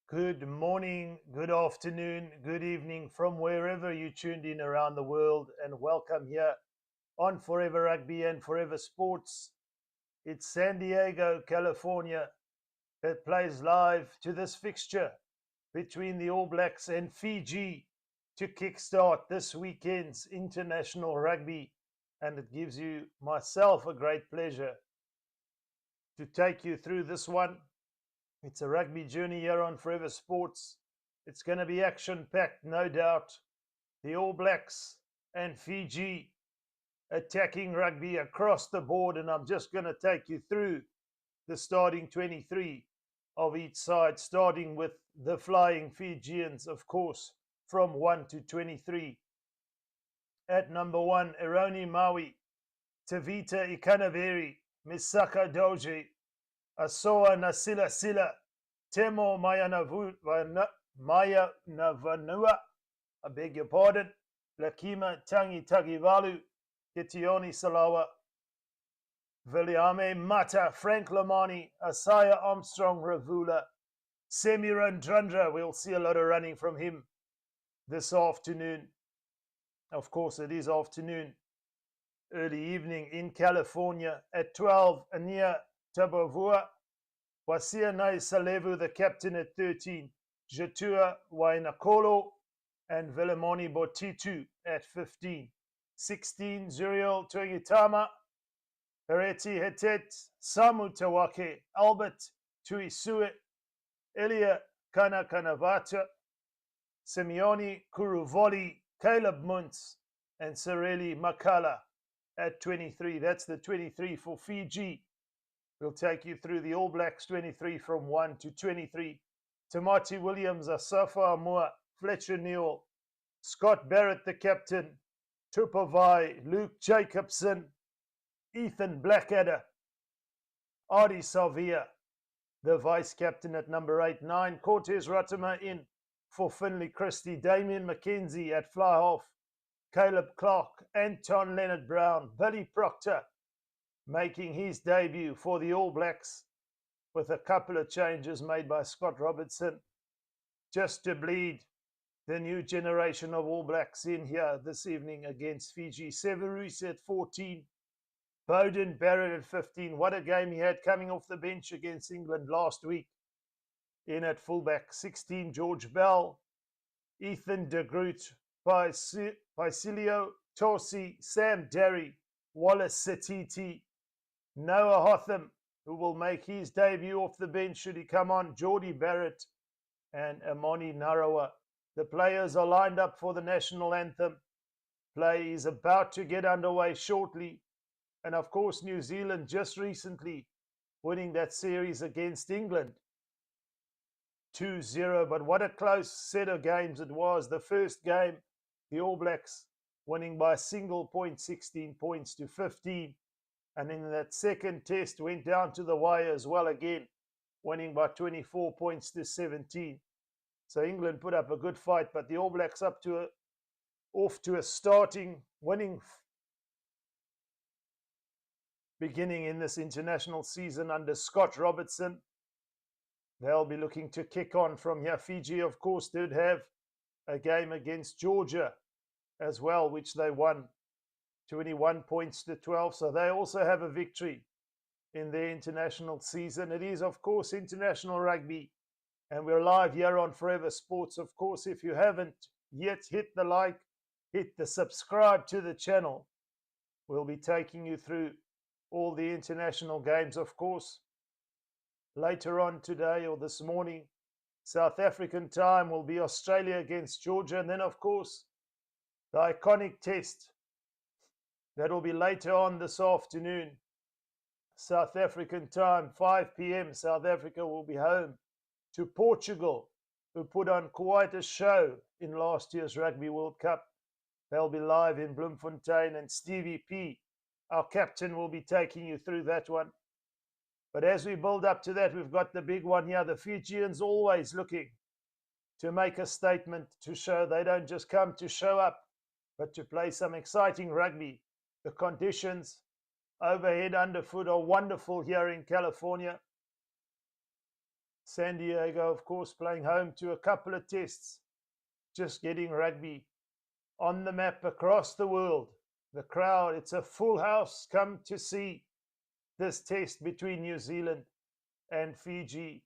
Good morning, good afternoon, good evening from wherever you tuned in around the world, and welcome here on Forever Rugby and Forever Sports. It's San Diego, California that plays live to this fixture between the All Blacks and Fiji to kickstart this weekend's international rugby. And it gives you myself a great pleasure to take you through this one. It's a rugby journey here on Forever Sports. It's going to be action-packed, no doubt. The All Blacks and Fiji attacking rugby across the board, and I'm just going to take you through the starting 23 of each side, starting with the Flying Fijians, of course, from 1 to 23. At number 1, Eroni Maui, Tavita Ikanaveri, Misaka Doji, Asoa Nasila Sila, Temo Maya Navanua, I beg your pardon, Lakima Tangi Tagivalu, Kitioni Salawa, Viliame Mata, Frank Lamani, Asaya Armstrong Ravula, Semiran Drandra. We'll see a lot of running from him this afternoon. Of course, it is afternoon, early evening in California. At 12, Ania Tabavua, Wasia Nai Salevu, the captain at 13, Jatua Wainakolo, and Velemoni Botitu at 15. 16, Zuriel Tuigitama, Hereti Hetet, Samu Tawake, Albert Tuisue, Elia Kanakanavata, Simeoni Kuruvoli, Caleb Muntz, and Sereli Makala at 23. That's the 23 for Fiji. We'll take you through the All Blacks 23 from 1 to 23. Tamati Williams, Asafa Amua, Fletcher Newell, Scott Barrett, the captain, Tupavai, Luke Jacobson, Ethan Blackadder, Artie Salvia, the vice captain at number 8. 9, Cortez Ratama in for Finley Christie, Damien McKenzie at fly half, Caleb Clark, Anton Leonard Brown, Billy Proctor making his debut for the All Blacks with a couple of changes made by Scott Robertson just to bleed the new generation of All Blacks in here this evening against Fiji. Severus at 14, Bowden Barrett at 15. What a game he had coming off the bench against England last week. In at fullback, 16, George Bell, Ethan de Groot, Paisilio Tosi, Sam Derry, Wallace Satiti, Noah Hotham, who will make his debut off the bench should he come on, Geordie Barrett, and Amoni Narawa. The players are lined up for the national anthem. Play is about to get underway shortly. And of course, New Zealand just recently winning that series against England 2-0. But what a close set of games it was. The first game, the All Blacks winning by a single point, 16 points to 15. And in that second test, went down to the wire as well again, winning by 24 points to 17. So England put up a good fight, but the All Blacks off to a starting winning beginning in this international season under Scott Robertson. They'll be looking to kick on from here. Fiji, of course, did have a game against Georgia as well, which they won 21 points to 12. So they also have a victory in their international season. It is, of course, international rugby. And we're live here on Forever Sports. Of course, if you haven't yet, hit the like, hit the subscribe to the channel. We'll be taking you through all the international games, of course. Later on today or this morning, South African time will be Australia against Georgia. And then, of course, the iconic test that will be later on this afternoon, South African time, 5 p.m. South Africa will be home to Portugal, who put on quite a show in last year's Rugby World Cup. They'll be live in Bloemfontein, and Stevie P, our captain, will be taking you through that one. But as we build up to that, we've got the big one here. The Fijians always looking to make a statement, to show they don't just come to show up, but to play some exciting rugby. The conditions overhead, underfoot are wonderful here in California. San Diego, of course, playing home to a couple of tests, just getting rugby on the map across the world. The crowd, it's a full house come to see this test between New Zealand and Fiji.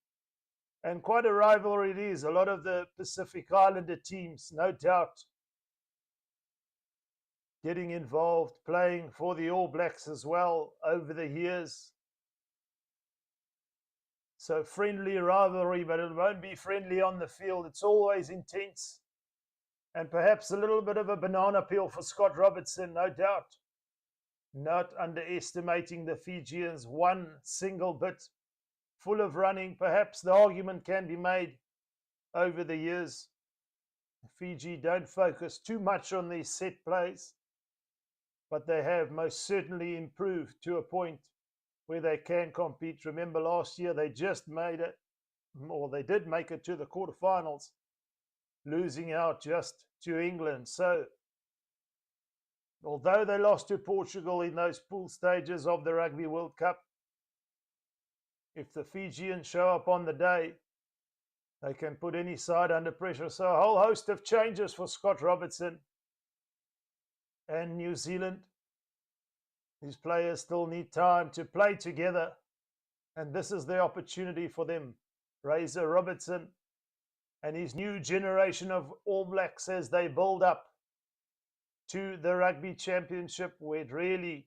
And quite a rivalry it is. A lot of the Pacific Islander teams, no doubt, getting involved, playing for the All Blacks as well over the years. So friendly rivalry, but it won't be friendly on the field. It's always intense. And perhaps a little bit of a banana peel for Scott Robertson, no doubt. Not underestimating the Fijians one single bit. Full of running. Perhaps the argument can be made over the years. Fiji don't focus too much on these set plays, but they have most certainly improved to a point where they can compete. Remember last year they just made it, or they did make it to the quarterfinals, losing out just to England. So although they lost to Portugal in those pool stages of the Rugby World Cup, if the Fijians show up on the day, they can put any side under pressure. So a whole host of changes for Scott Robertson and New Zealand. These players still need time to play together, and this is the opportunity for them. Razor Robertson and his new generation of All Blacks as they build up to the Rugby Championship, where it really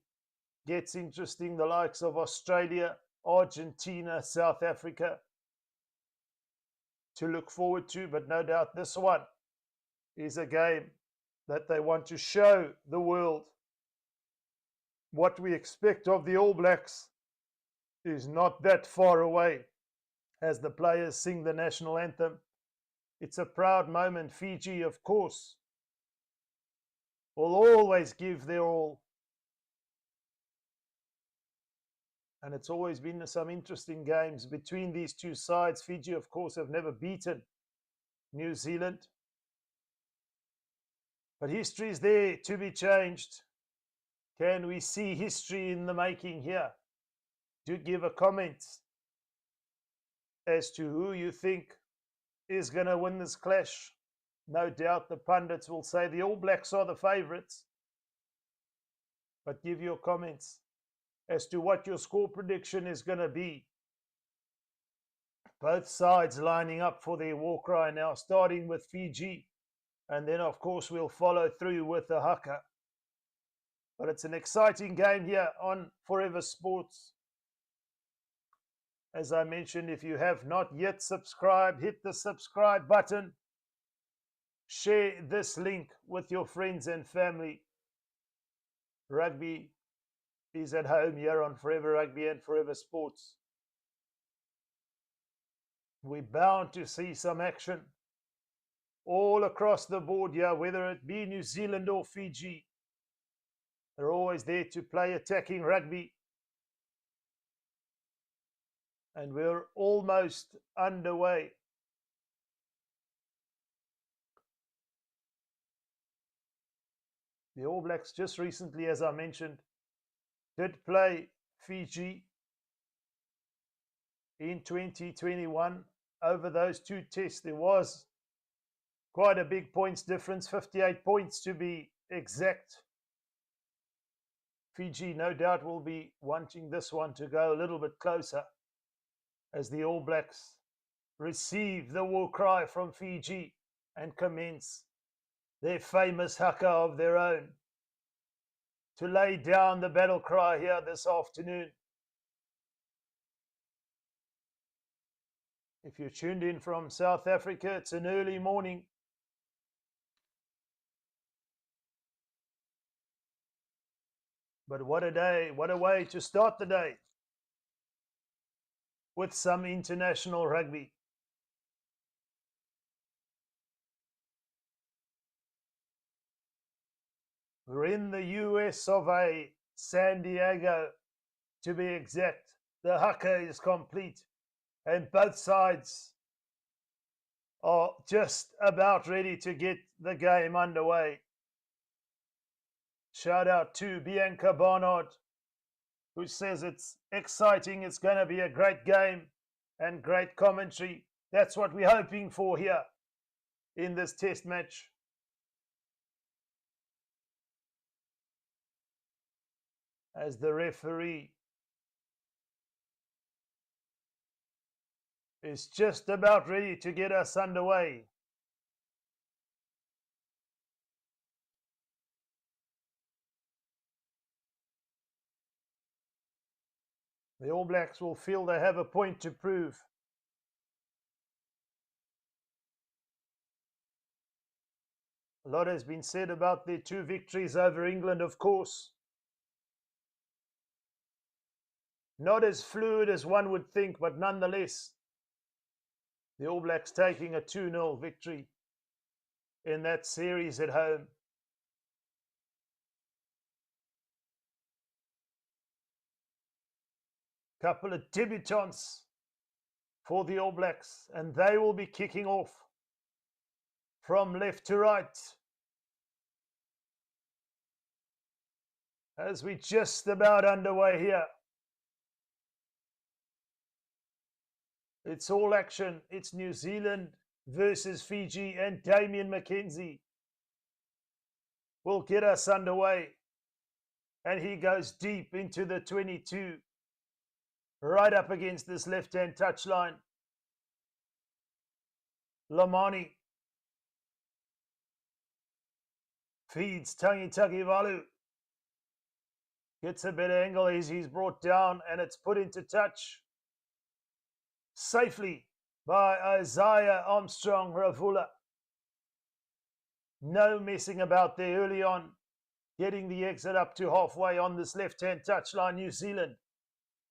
gets interesting. The likes of Australia, Argentina, South Africa to look forward to, but no doubt this one is a game that they want to show the world what we expect of the All Blacks is not that far away as the players sing the national anthem. It's a proud moment. Fiji, of course, will always give their all. And it's always been some interesting games between these two sides. Fiji, of course, have never beaten New Zealand. But history is there to be changed. Can we see history in the making here? Do give a comment as to who you think is going to win this clash. No doubt the pundits will say the All Blacks are the favourites. But give your comments as to what your score prediction is going to be. Both sides lining up for their war cry now, starting with Fiji. And then, of course, we'll follow through with the haka. But it's an exciting game here on Forever Sports. As I mentioned, if you have not yet subscribed, hit the subscribe button. Share this link with your friends and family. Rugby is at home here on Forever Rugby and Forever Sports. We're bound to see some action all across the board here, whether it be New Zealand or Fiji. They're always there to play attacking rugby. And we're almost underway. The All Blacks just recently, as I mentioned, did play Fiji in 2021. Over those two tests, there was quite a big points difference, 58 points to be exact. Fiji, no doubt, will be wanting this one to go a little bit closer as the All Blacks receive the war cry from Fiji and commence their famous haka of their own to lay down the battle cry here this afternoon. If you're tuned in from South Africa, it's an early morning. But what a day, what a way to start the day with some international rugby. We're in the US of A, San Diego, to be exact. The haka is complete, and both sides are just about ready to get the game underway. Shout out to Bianca Barnard, who says it's exciting, it's going to be a great game. and great commentary. That's what we're hoping for here in this test match. As the referee is just about ready to get us underway. The All Blacks will feel they have a point to prove. A lot has been said about their 2 victories over England, of course. Not as fluid as one would think, but nonetheless, the All Blacks taking a 2-0 victory in that series at home. Couple of debutants for the All Blacks, and they will be kicking off from left to right. As we're just about underway here. It's all action. It's New Zealand versus Fiji, and Damian McKenzie will get us underway. And he goes deep into the 22, right up against this left-hand touchline. Lamani feeds Tangi Takivalu. Gets a better angle as he's brought down, and it's put into touch safely by Isaiah Armstrong Ravula. No messing about there early on, getting the exit up to halfway on this left-hand touchline. New Zealand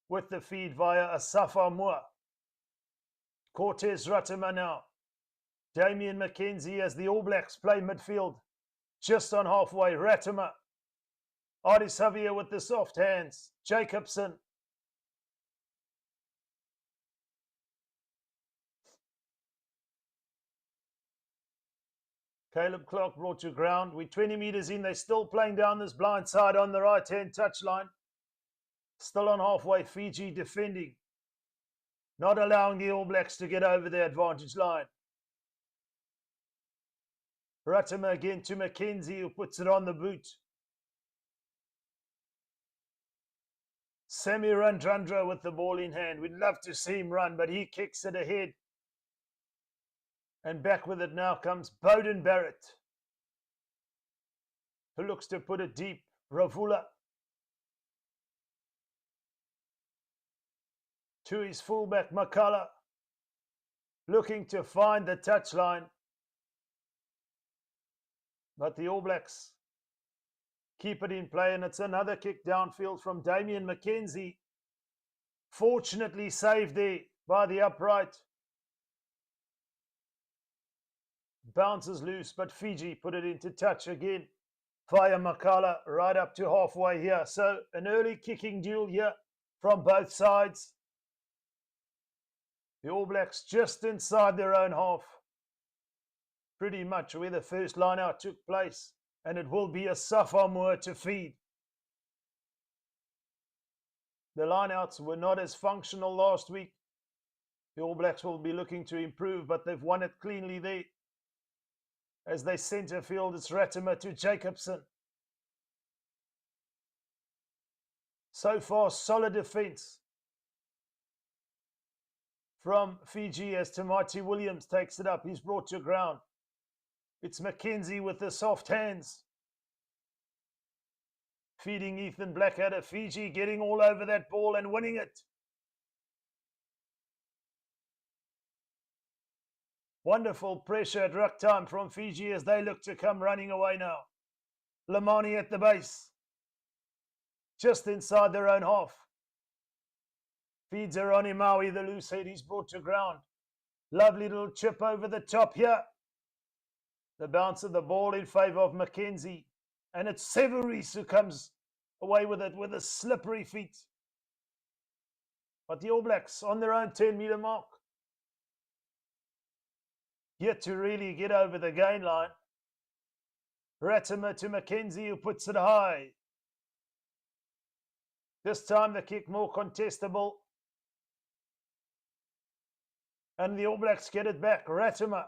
with the feed via Asafa Moore. Cortez Ratama now. Damian McKenzie as the All Blacks play midfield just on halfway. Ratama. Artie Xavier with the soft hands. Jacobson. Caleb Clark brought to ground. We're 20 metres in. They're still playing down this blind side on the right-hand touchline. Still on halfway. Fiji defending. Not allowing the All Blacks to get over the advantage line. Ratama again to McKenzie, who puts it on the boot. Sammy Randrandra with the ball in hand. We'd love to see him run, but he kicks it ahead. And back with it now comes Bowden Barrett, who looks to put it deep. Ravula to his fullback Makala, looking to find the touchline. But the All Blacks keep it in play, and it's another kick downfield from Damian McKenzie. Fortunately saved there by the upright. Bounces loose, but Fiji put it into touch again via Makala right up to halfway here. So an early kicking duel here from both sides. The All Blacks just inside their own half. Pretty much where the first line out took place. And it will be a sophomore to feed. The lineouts were not as functional last week. The All Blacks will be looking to improve, but they've won it cleanly there. As they centre field, it's Ratama to Jacobson. So far, solid defence from Fiji as Tamati Williams takes it up. He's brought to ground. It's McKenzie with the soft hands. Feeding Ethan Blackadder. Fiji getting all over that ball and winning it. Wonderful pressure at ruck time from Fiji as they look to come running away now. Lamani at the base. Just inside their own half. Feeds Aroni Maui, the loose head. He's brought to ground. Lovely little chip over the top here. The bounce of the ball in favour of McKenzie. And it's Severis who comes away with it with a slippery feet. But the All Blacks on their own 10-metre mark. Yet to really get over the gain line. Ratama to McKenzie, who puts it high. This time the kick more contestable. And the All Blacks get it back. Ratimer.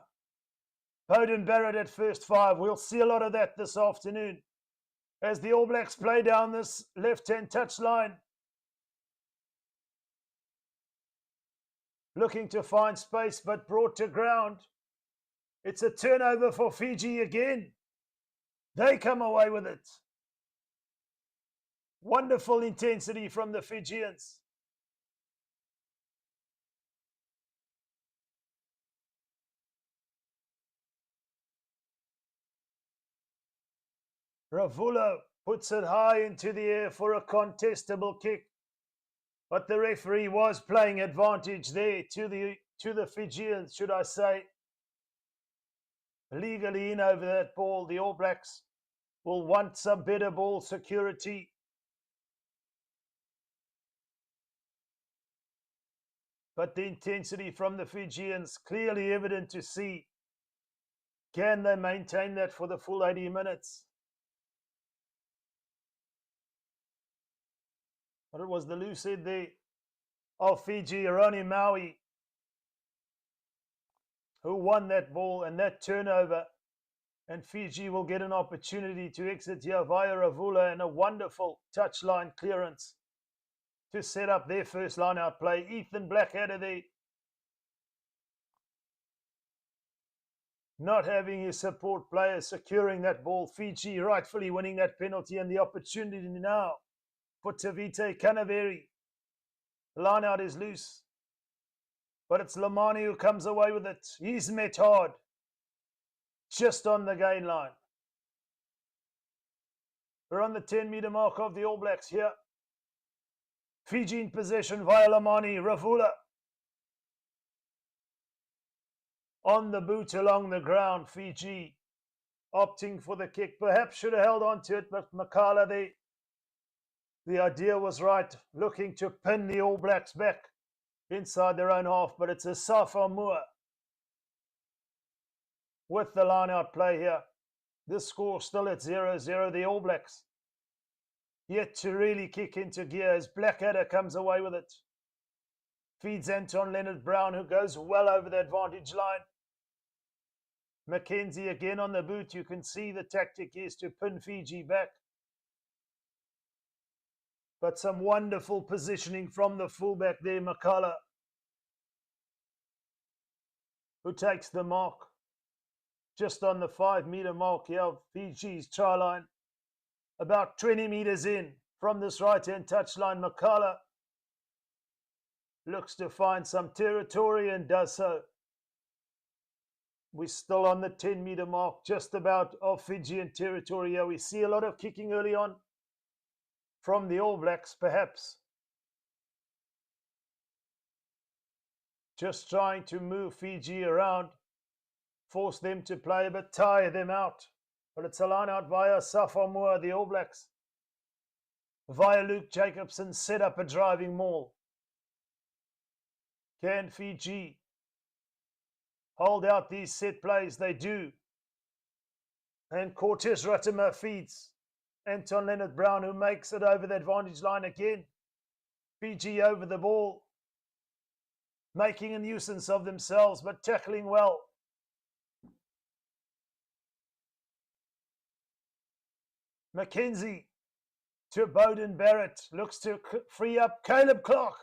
Bowden Barrett at first 5. We'll see a lot of that this afternoon as the All Blacks play down this left-hand touchline. Looking to find space, but brought to ground. It's a turnover for Fiji again. They come away with it. Wonderful intensity from the Fijians. Ravula puts it high into the air for a contestable kick. But the referee was playing advantage there to the Fijians, should I say. Legally in over that ball. The All Blacks will want some better ball security. But the intensity from the Fijians clearly evident to see. Can they maintain that for the full 80 minutes? But it was the loose head there of Fiji, Aroni Maui, who won that ball and that turnover. And Fiji will get an opportunity to exit here via Ravula and a wonderful touchline clearance to set up their first line-out play. Ethan Blackadder there, not having his support players securing that ball. Fiji rightfully winning that penalty, and the opportunity now for Tavite Canaveri. Line-out is loose, but it's Lamani who comes away with it. He's met hard, just on the gain line. We're on the 10-meter mark of the All Blacks here. Fiji in possession via Lamani. Ravula on the boot along the ground. Fiji opting for the kick. Perhaps should have held on to it, but Makala there. The idea was right, looking to pin the All Blacks back inside their own half, but it's a Safa Moore with the line-out play here. This score still at 0-0. The All Blacks yet to really kick into gear as Blackadder comes away with it. Feeds Anton Leonard-Brown, who goes well over the advantage line. Mackenzie again on the boot. You can see the tactic is to pin Fiji back. But some wonderful positioning from the fullback there, Makala, who takes the mark just on the 5-meter mark here of Fiji's try line. About 20 meters in from this right-hand touchline, Makala looks to find some territory and does so. We're still on the 10-meter mark, just about of Fijian territory here. We see a lot of kicking early on from the All Blacks, perhaps just trying to move Fiji around, force them to play, but tire them out. But it's a line out via Safa Moore. The All Blacks, via Luke Jacobson, set up a driving maul. Can Fiji hold out these set plays? They do. And Cortez Ratimer feeds Anton Leonard-Brown, who makes it over the advantage line again. Fiji over the ball, making a nuisance of themselves, but tackling well. Mackenzie to Bowden Barrett, looks to free up Caleb Clark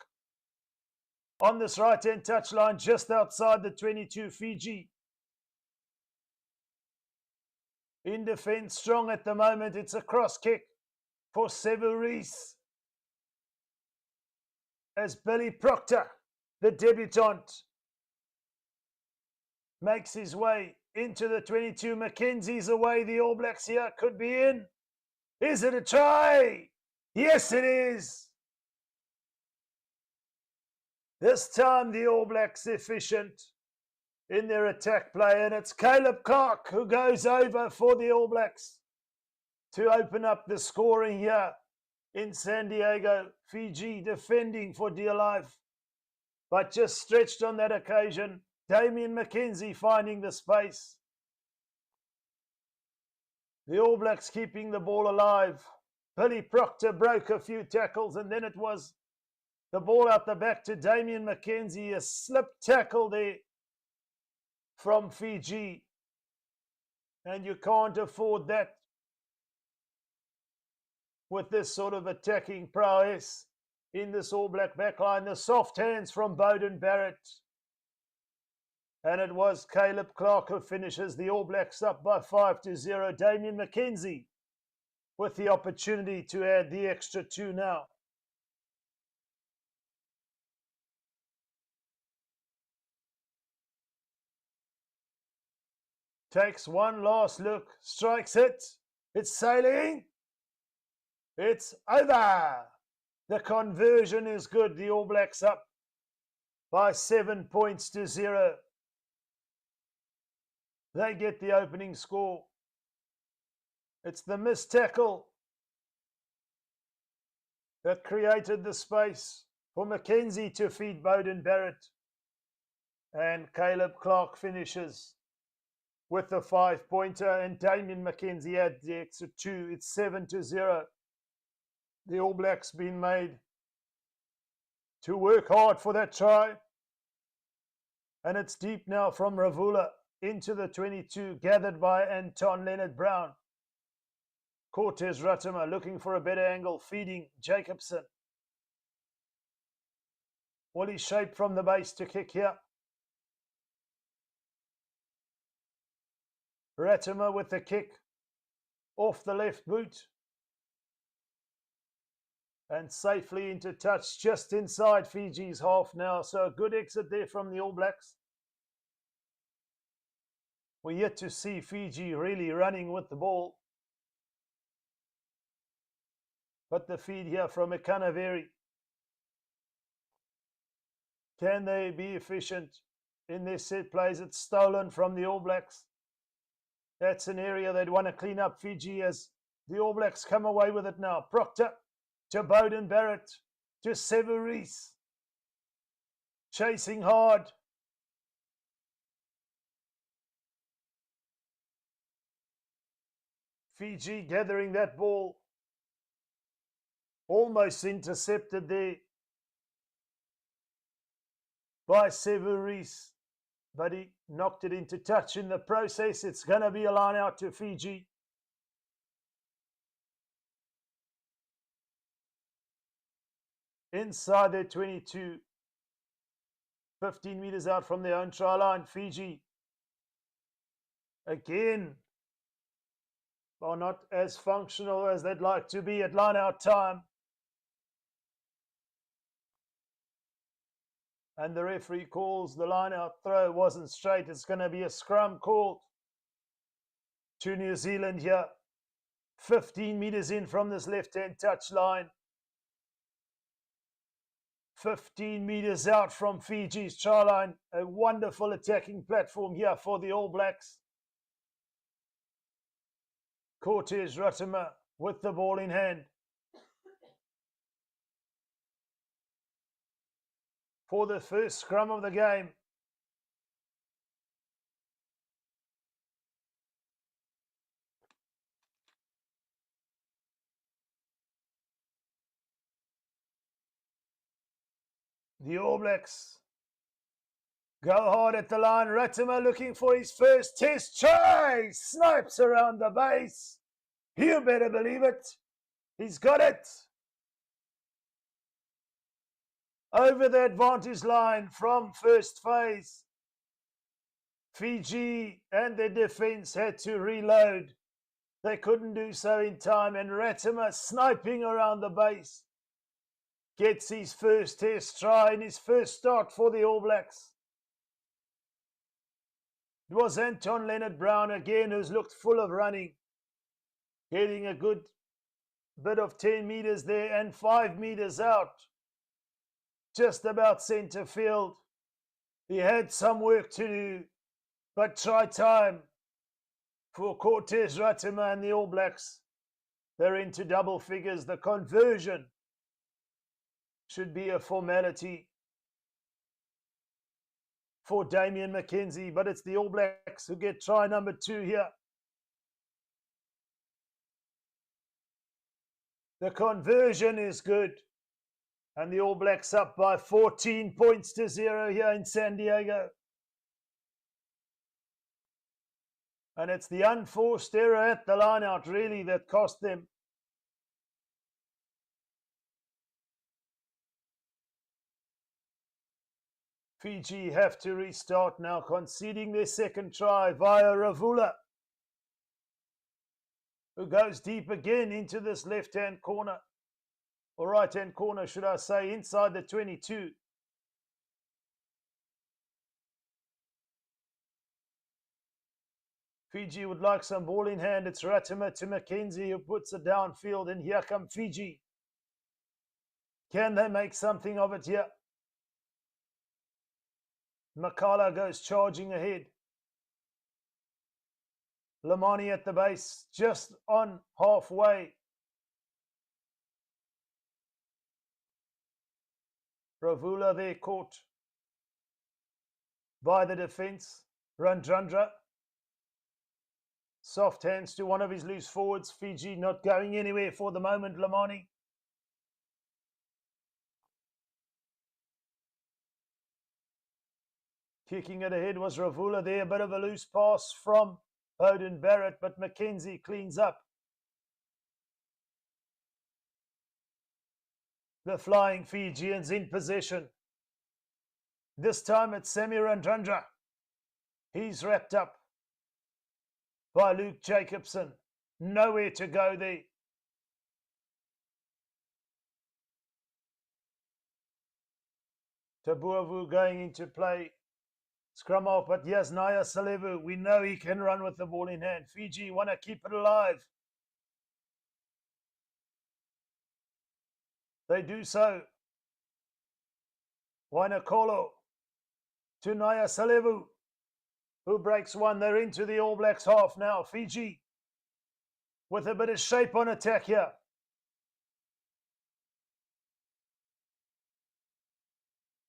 on this right-hand touchline, just outside the 22. Fiji in defense, strong at the moment. It's a cross kick for Sevu Reece as Billy Proctor, the debutant, makes his way into the 22. Mackenzie's away. The All Blacks here could be in. Is it a try? Yes, it is. This time the All Blacks efficient in their attack play, and it's Caleb Clark who goes over for the All Blacks to open up the scoring here in San Diego. Fiji defending for dear life, but just stretched on that occasion. Damien Mackenzie finding the space. The All Blacks keeping the ball alive. Billy Proctor broke a few tackles, and then it was The ball out the back to Damian McKenzie. A slip tackle there from Fiji. And you can't afford that with this sort of attacking prowess in this All Black backline. The soft hands from Beauden Barrett. And it was Caleb Clark who finishes the All Blacks up by 5-0. Damian McKenzie with the opportunity to add the extra 2 now. Takes one last look, strikes it. It's sailing. It's over. The conversion is good. The All Blacks up by 7 points to 0. They get the opening score. It's the missed tackle that created the space for McKenzie to feed Beauden Barrett. And Caleb Clark finishes with the 5-pointer, and Damian McKenzie adds the extra 2. It's 7-0. The All Blacks been made to work hard for that try. And it's deep now from Ravula into the 22, gathered by Anton Leonard-Brown. Cortez Ratimer looking for a better angle, feeding Jacobson. Wally Shape from the base to kick here. Ratimer with the kick off the left boot. And safely into touch just inside Fiji's half now. So a good exit there from the All Blacks. We're yet to see Fiji really running with the ball. But the feed here from Ekanaveri. Can they be efficient in their set plays? It's stolen from the All Blacks. That's an area they'd want to clean up, Fiji, as the All Blacks come away with it now. Proctor to Beauden Barrett to Severis. Chasing hard. Fiji gathering that ball. Almost intercepted there by Severis, but he knocked it into touch in the process. It's going to be a line out to Fiji. Inside their 22, 15 meters out from their own try line. Fiji again are not as functional as they'd like to be at line out time. And the referee calls the line out throw. Wasn't straight. It's going to be a scrum called to New Zealand here. 15 meters in from this left-hand touch line. 15 meters out from Fiji's try line. A wonderful attacking platform here for the All Blacks. Cortez Ratimer with the ball in hand. For the first scrum of the game. The All Blacks go hard at the line. Ratimer looking for his first test try. Snipes around the base. You better believe it. He's got it. Over the advantage line from first phase. Fiji and their defense had to reload. They couldn't do so in time, and Ratimer sniping around the base gets his first test try in his first start for the All Blacks. It was Anton Leonard-Brown again who's looked full of running, getting a good bit of 10 meters there and 5 meters out. Just about centre field. He had some work to do, but try time for Cortez Ratimer and the All Blacks. They're into double figures. The conversion should be a formality for Damian McKenzie, but it's the All Blacks who get try number 2 here. The conversion is good. And the All Blacks up by 14 points to 0 here in San Diego. And it's the unforced error at the line-out, really, that cost them. Fiji have to restart now, conceding their second try via Ravula, who goes deep again into this left-hand corner, or right-hand corner, should I say, inside the 22. Fiji would like some ball in hand. It's Ratimer to Mackenzie, who puts it downfield, and here come Fiji. Can they make something of it here? Makala goes charging ahead. Lamani at the base, just on halfway. Ravula there caught by the defense. Randrandra. Soft hands to one of his loose forwards. Fiji not going anywhere for the moment, Lamani. Kicking it ahead was Ravula there. A bit of a loose pass from Bowden Barrett, but Mackenzie cleans up. The flying Fijians in possession. This time it's Samir Randrandra. He's wrapped up by Luke Jacobson. Nowhere to go there. Tabuavu going into play. Scrum off, but yes, Naya Salevu. We know he can run with the ball in hand. Fiji want to keep it alive. They do so. Wainakolo to Naya Salevu, who breaks one. They're into the All Blacks half now. Fiji with a bit of shape on attack here.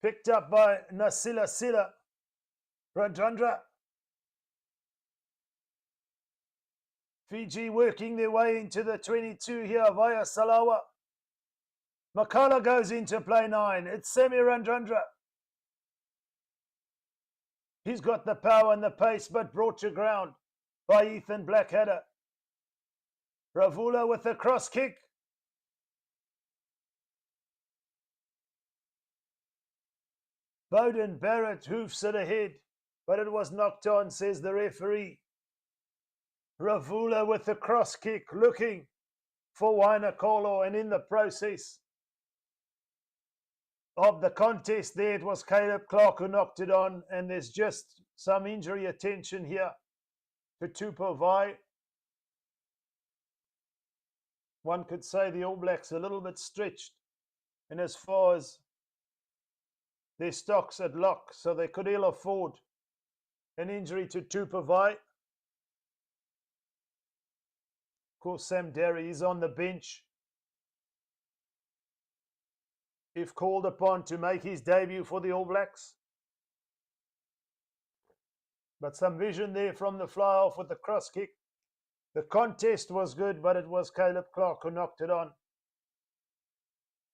Picked up by Nasila Sila. Randrandra. Fiji working their way into the 22 here via Salawa. Makala goes into play 9. It's Samir Randrandra. He's got the power and the pace, but brought to ground by Ethan Blackadder. Ravula with a cross kick. Bowden Barrett hoofs it ahead, but it was knocked on, says the referee. Ravula with the cross kick, looking for Wainakolo, and in the process of the contest there, it was Caleb Clark who knocked it on, and there's just some injury attention here for Tupovai. One could say the All Blacks a little bit stretched in as far as their stocks at lock, so they could ill afford an injury to Tupovai. Of course, Sam Derry is on the bench if called upon to make his debut for the All Blacks. But some vision there from the fly off with the cross kick. The contest was good, but it was Caleb Clark who knocked it on.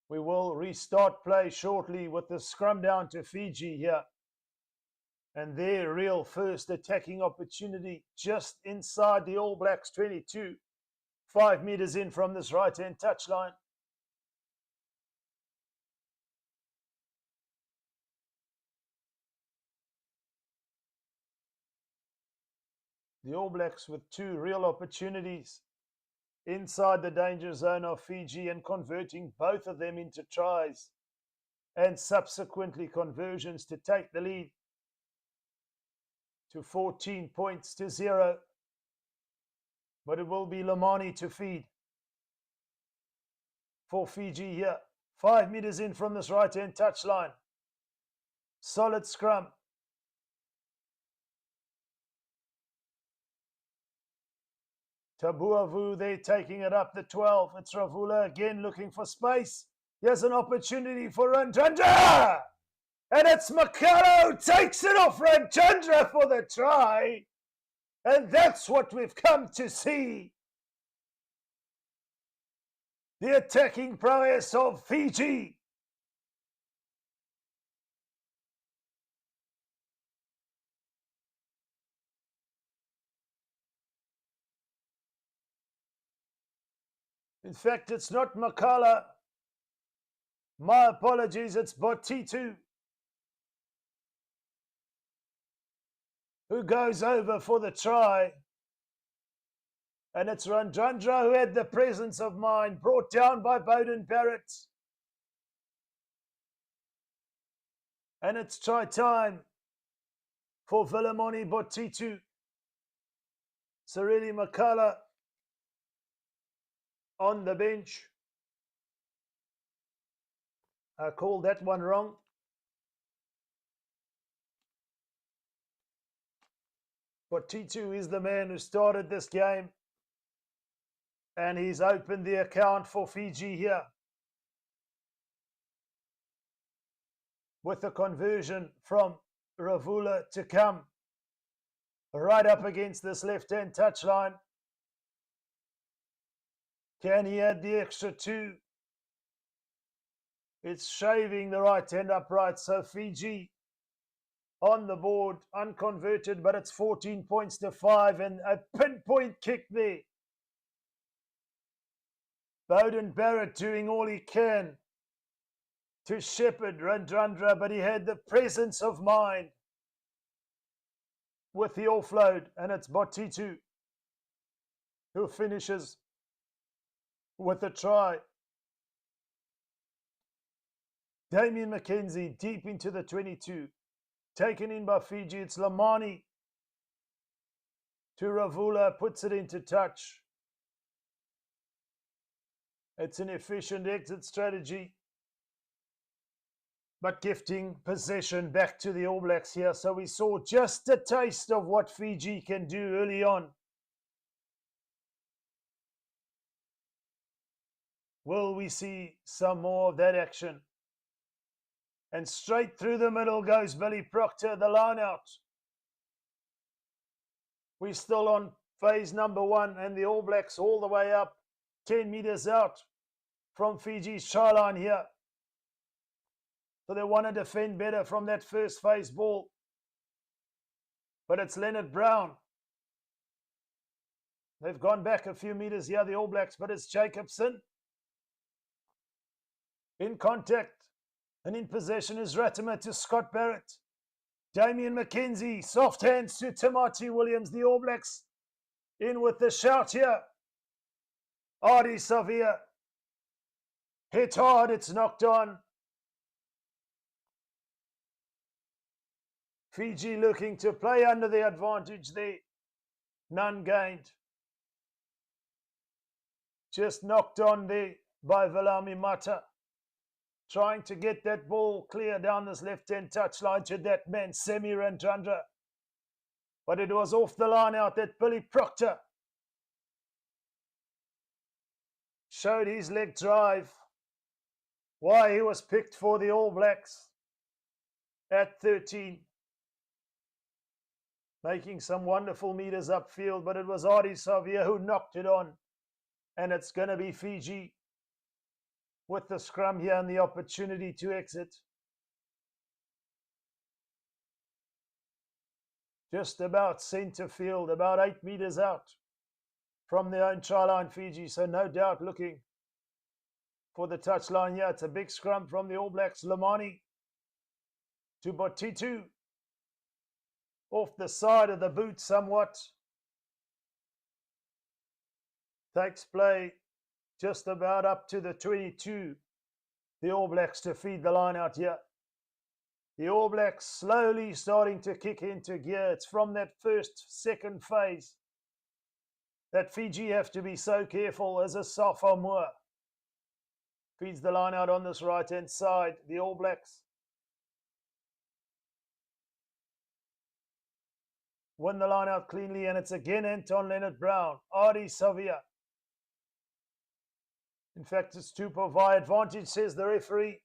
We will restart play shortly with the scrum down to Fiji here. And their real first attacking opportunity just inside the All Blacks 22. 5 meters in from this right-hand touchline. The All Blacks with 2 real opportunities inside the danger zone of Fiji, and converting both of them into tries and subsequently conversions to take the lead to 14 points to 0. But it will be Lamani to feed for Fiji here. 5 meters in from this right-hand touchline. Solid scrum. Tabuavu, they're taking it up the 12. It's Ravula again looking for space. Here's an opportunity for Randrandra. And it's Makalo takes it off Randrandra for the try. And that's what we've come to see. The attacking prowess of Fiji In fact, it's not Makala. My apologies, it's Botitu who goes over for the try. And it's Randrandra who had the presence of mind, brought down by Bowden Barrett. And it's try time for Vilamoni Botitu. Sarili Makala on the bench. I called that one wrong. Botitu is the man who started this game. And he's opened the account for Fiji here. With the conversion from Ravula to come right up against this left-hand touchline. Can he add the extra two? It's shaving the right hand upright, so Fiji on the board, unconverted, but it's 14 points to 5 and a pinpoint kick there. Bowden Barrett doing all he can to shepherd Randrandra, but he had the presence of mind with the offload, and it's Botitu who finishes with a try. Damien McKenzie deep into the 22. Taken in by Fiji. It's Lamani to Ravula, puts it into touch. It's an efficient exit strategy, but gifting possession back to the All Blacks here. So we saw just a taste of what Fiji can do early on. Will we see some more of that action? And straight through the middle goes Billy Proctor, the line out. We're still on phase number 1, and the All Blacks all the way up 10 meters out from Fiji's try line here. So they want to defend better from that first phase ball. But it's Leonard Brown. They've gone back a few meters here, the All Blacks, but it's Jacobson. In contact. And in possession is Ratimer to Scott Barrett. Damien McKenzie, soft hands to Timothy Williams. The All Blacks in with the shout here. Artie Savia. Hit hard, it's knocked on. Fiji looking to play under the advantage there. None gained. Just knocked on there by Velami Mata. Trying to get that ball clear down this left-hand touchline to that man, Semi Randrandra. But it was off the line out that Billy Proctor showed his leg drive. Why he was picked for the All Blacks at 13. Making some wonderful meters upfield, but it was Artie Savia who knocked it on. And it's going to be Fiji with the scrum here and the opportunity to exit. Just about centre field, about 8 meters out from their own try line, Fiji. So no doubt looking for the touchline here. It's a big scrum from the All Blacks. Lamani to Botitu. Off the side of the boot somewhat. Takes play just about up to the 22. The All Blacks to feed the line out here. The All Blacks slowly starting to kick into gear. It's from that second phase that Fiji have to be so careful as a sophomore. Feeds the line out on this right-hand side. The All Blacks win the line out cleanly, and it's again Anton Leonard-Brown. Artie Savia. In fact, it's Tupou advantage, says the referee.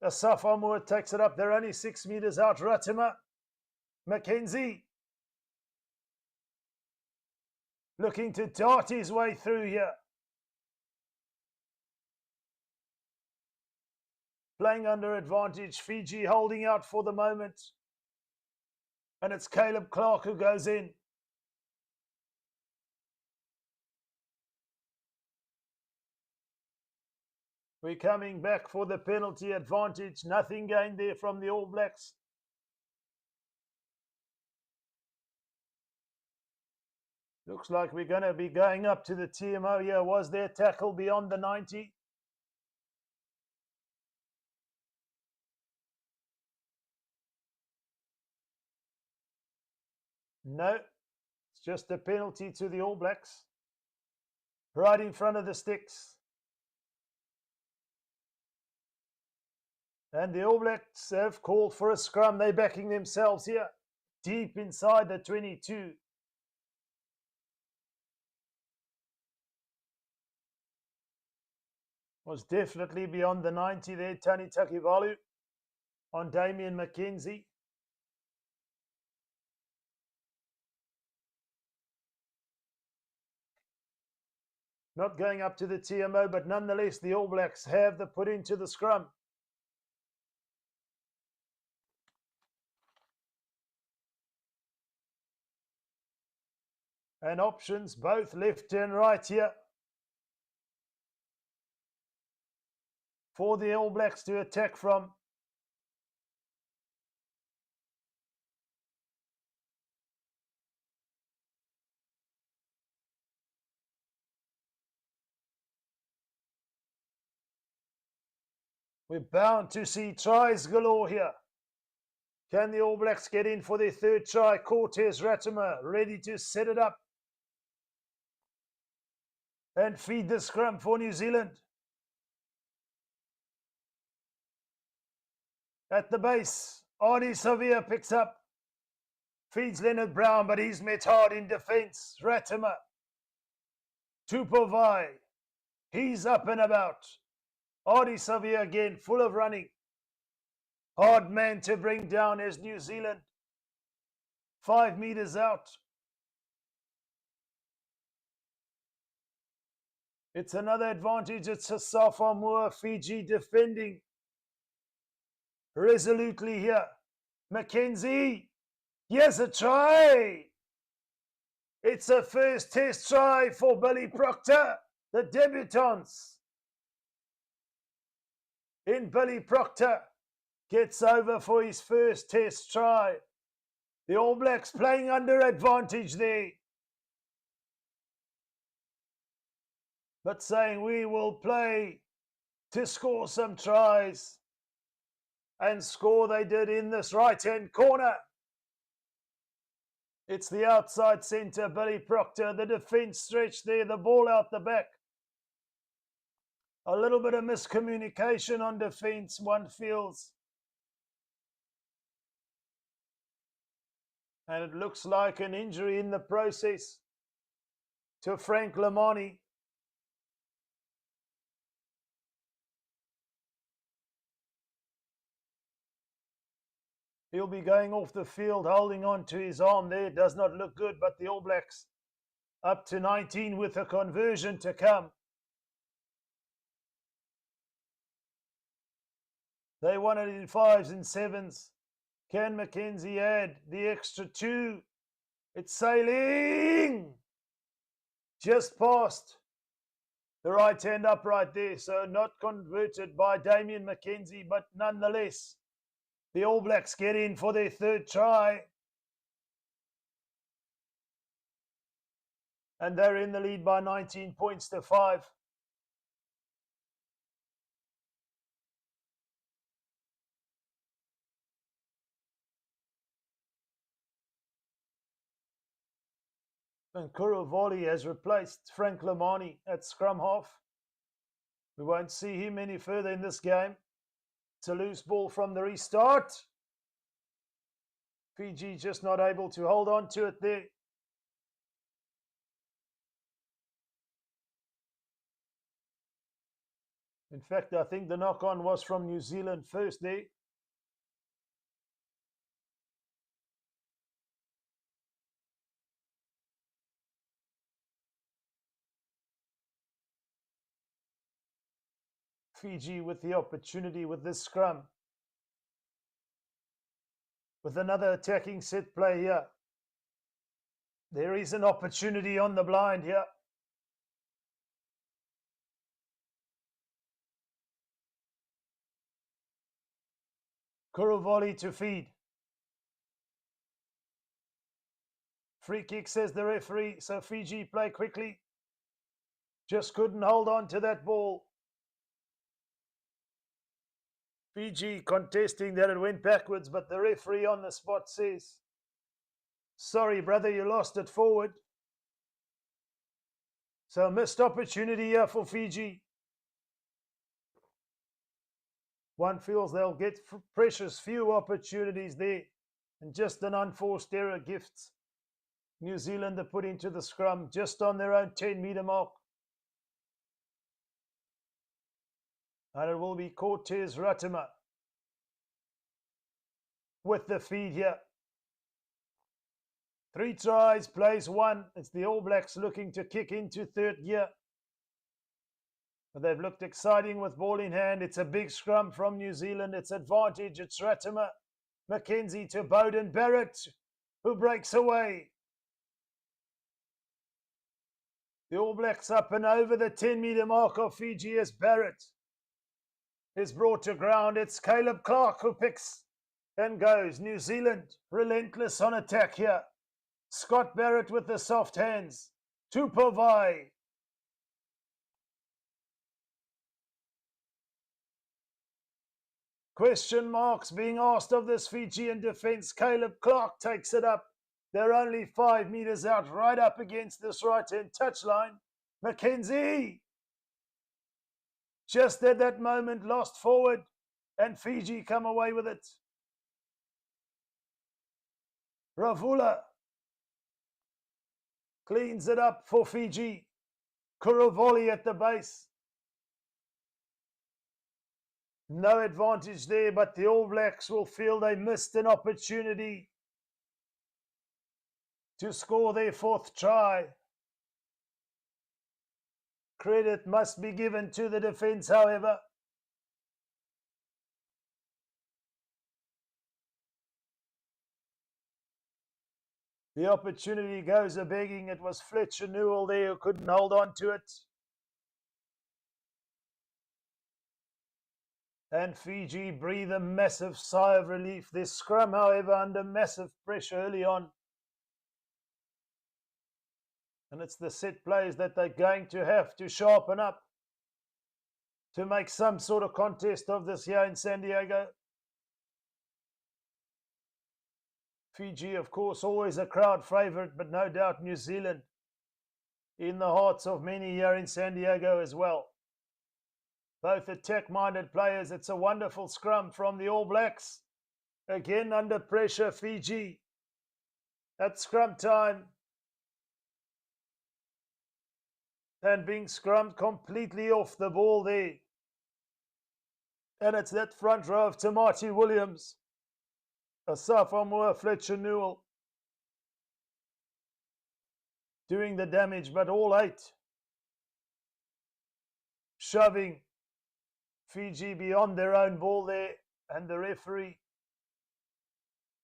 A sophomore takes it up. They're only 6 meters out. Ratimer. McKenzie. Looking to dart his way through here. Playing under advantage. Fiji holding out for the moment. And it's Caleb Clark who goes in. We're coming back for the penalty advantage. Nothing gained there from the All Blacks. Looks like we're going to be going up to the TMO here. Was there tackle beyond the 90? No, it's just a penalty to the All Blacks. Right in front of the sticks. And the All Blacks have called for a scrum. They're backing themselves here, deep inside the 22. Was definitely beyond the 90 there, Tani Takivalu on Damian McKenzie. Not going up to the TMO, but nonetheless, the All Blacks have the put into the scrum. And options both left and right here for the All Blacks to attack from. We're bound to see tries galore here. Can the All Blacks get in for their third try? Cortez Ratimer ready to set it up and feed the scrum for New Zealand. At the base, Arnie Savia picks up, feeds Leonard Brown, but he's met hard in defence. Ratimer, Tupovai, he's up and about. Arnie Savia again, full of running. Hard man to bring down as New Zealand. 5 meters out. It's another advantage. It's Safa Moore, Fiji defending resolutely here. McKenzie, here's a try. It's a first test try for Billy Proctor, the debutants. In Billy Proctor gets over for his first test try. The All Blacks playing under advantage there, but saying we will play to score some tries. And score they did in this right-hand corner. It's the outside centre, Billy Proctor. The defence stretch there, the ball out the back. A little bit of miscommunication on defence, one feels. And it looks like an injury in the process to Frank Lamani. He'll be going off the field, holding on to his arm there. Does not look good, but the All Blacks up to 19 with a conversion to come. They won it in 5s and 7s. Can McKenzie add the extra 2? It's sailing! Just past the right hand upright there, so not converted by Damian McKenzie, but nonetheless, the All Blacks get in for their third try. And they're in the lead by 19 points to 5. And Kuravoli has replaced Frank Lamani at scrum half. We won't see him any further in this game. It's a loose ball from the restart. Fiji just not able to hold on to it there. In fact, I think the knock-on was from New Zealand first there. Fiji with the opportunity with this scrum. With another attacking set play here. There is an opportunity on the blind here. Kuruvoli to feed. Free kick, says the referee, so Fiji play quickly. Just couldn't hold on to that ball. Fiji contesting that it went backwards, but the referee on the spot says, sorry, brother, you lost it forward. So a missed opportunity here for Fiji. One feels they'll get precious few opportunities there, and just an unforced error gifts New Zealand to put into the scrum just on their own 10-meter mark. And it will be Cortez Ratima with the feed here. 3 tries, plays 1. It's the All Blacks looking to kick into third gear. But they've looked exciting with ball in hand. It's a big scrum from New Zealand. It's advantage. It's Ratima. McKenzie to Bowden Barrett, who breaks away. The All Blacks up and over the 10-meter mark of Fiji as Barrett is brought to ground. It's Caleb Clark who picks and goes. New Zealand relentless on attack here. Scott Barrett with the soft hands. Tupovai. Question marks being asked of this Fijian defence. Caleb Clark takes it up. They're only 5 meters out, right up against this right-hand touchline. McKenzie, just at that moment, lost forward, and Fiji come away with it. Ravula cleans it up for Fiji. Kuruvoli at the base. No advantage there, but the All Blacks will feel they missed an opportunity to score their 4th try. Credit must be given to the defence, however. The opportunity goes a-begging. It was Fletcher Newell there who couldn't hold on to it. And Fiji breathe a massive sigh of relief. Their scrum, however, under massive pressure early on. And it's the set plays that they're going to have to sharpen up to make some sort of contest of this here in San Diego. Fiji, of course, always a crowd favourite, but no doubt New Zealand in the hearts of many here in San Diego as well. Both attack-minded players. It's a wonderful scrum from the All Blacks. Again under pressure, Fiji. At scrum time. And being scrummed completely off the ball there. And it's that front row of Tamati Williams, Asafa Fletcher Newell doing the damage, but all 8 shoving Fiji beyond their own ball there, and the referee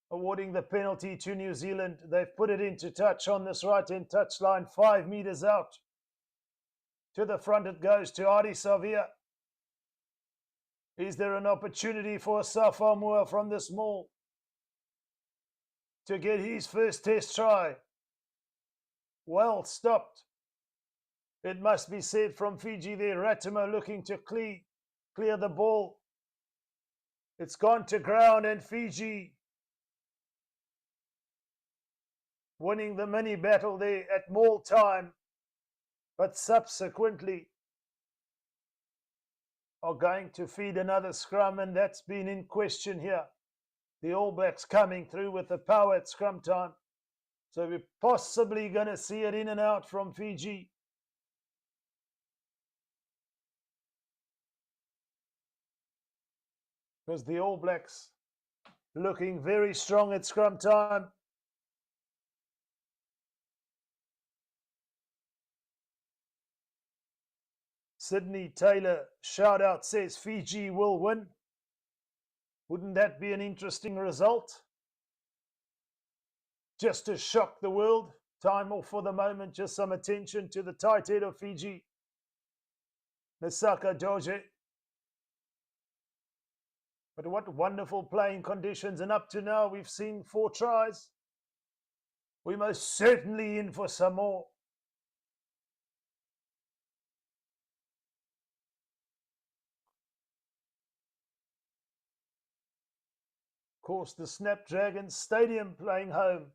awarding the penalty to New Zealand. They've put it into touch on this right-hand touchline, 5 meters out. To the front it goes to Adi Savia. Is there an opportunity for Safa from this maul to get his first test try? Well stopped. It must be said from Fiji there. Ratima looking to clear the ball. It's gone to ground, and Fiji winning the mini battle there at maul time. But subsequently are going to feed another scrum, and that's been in question here. The All Blacks coming through with the power at scrum time. So we're possibly going to see it in and out from Fiji. Because the All Blacks looking very strong at scrum time. Sydney Taylor shout out says Fiji will win. Wouldn't that be an interesting result? Just to shock the world. Time off for the moment. Just some attention to the tight head of Fiji, Misaka Doge. But what wonderful playing conditions, and up to now we've seen 4 tries. We're most certainly in for some more. Of course, the Snapdragon Stadium playing home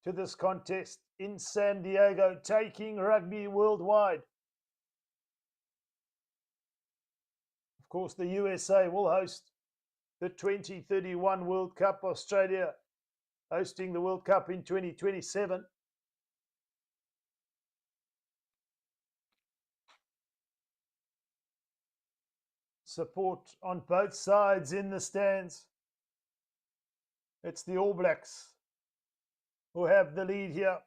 to this contest in San Diego, taking rugby worldwide. Of course, the USA will host the 2031 World Cup, Australia hosting the World Cup in 2027. Support on both sides in the stands. It's the All Blacks who have the lead here.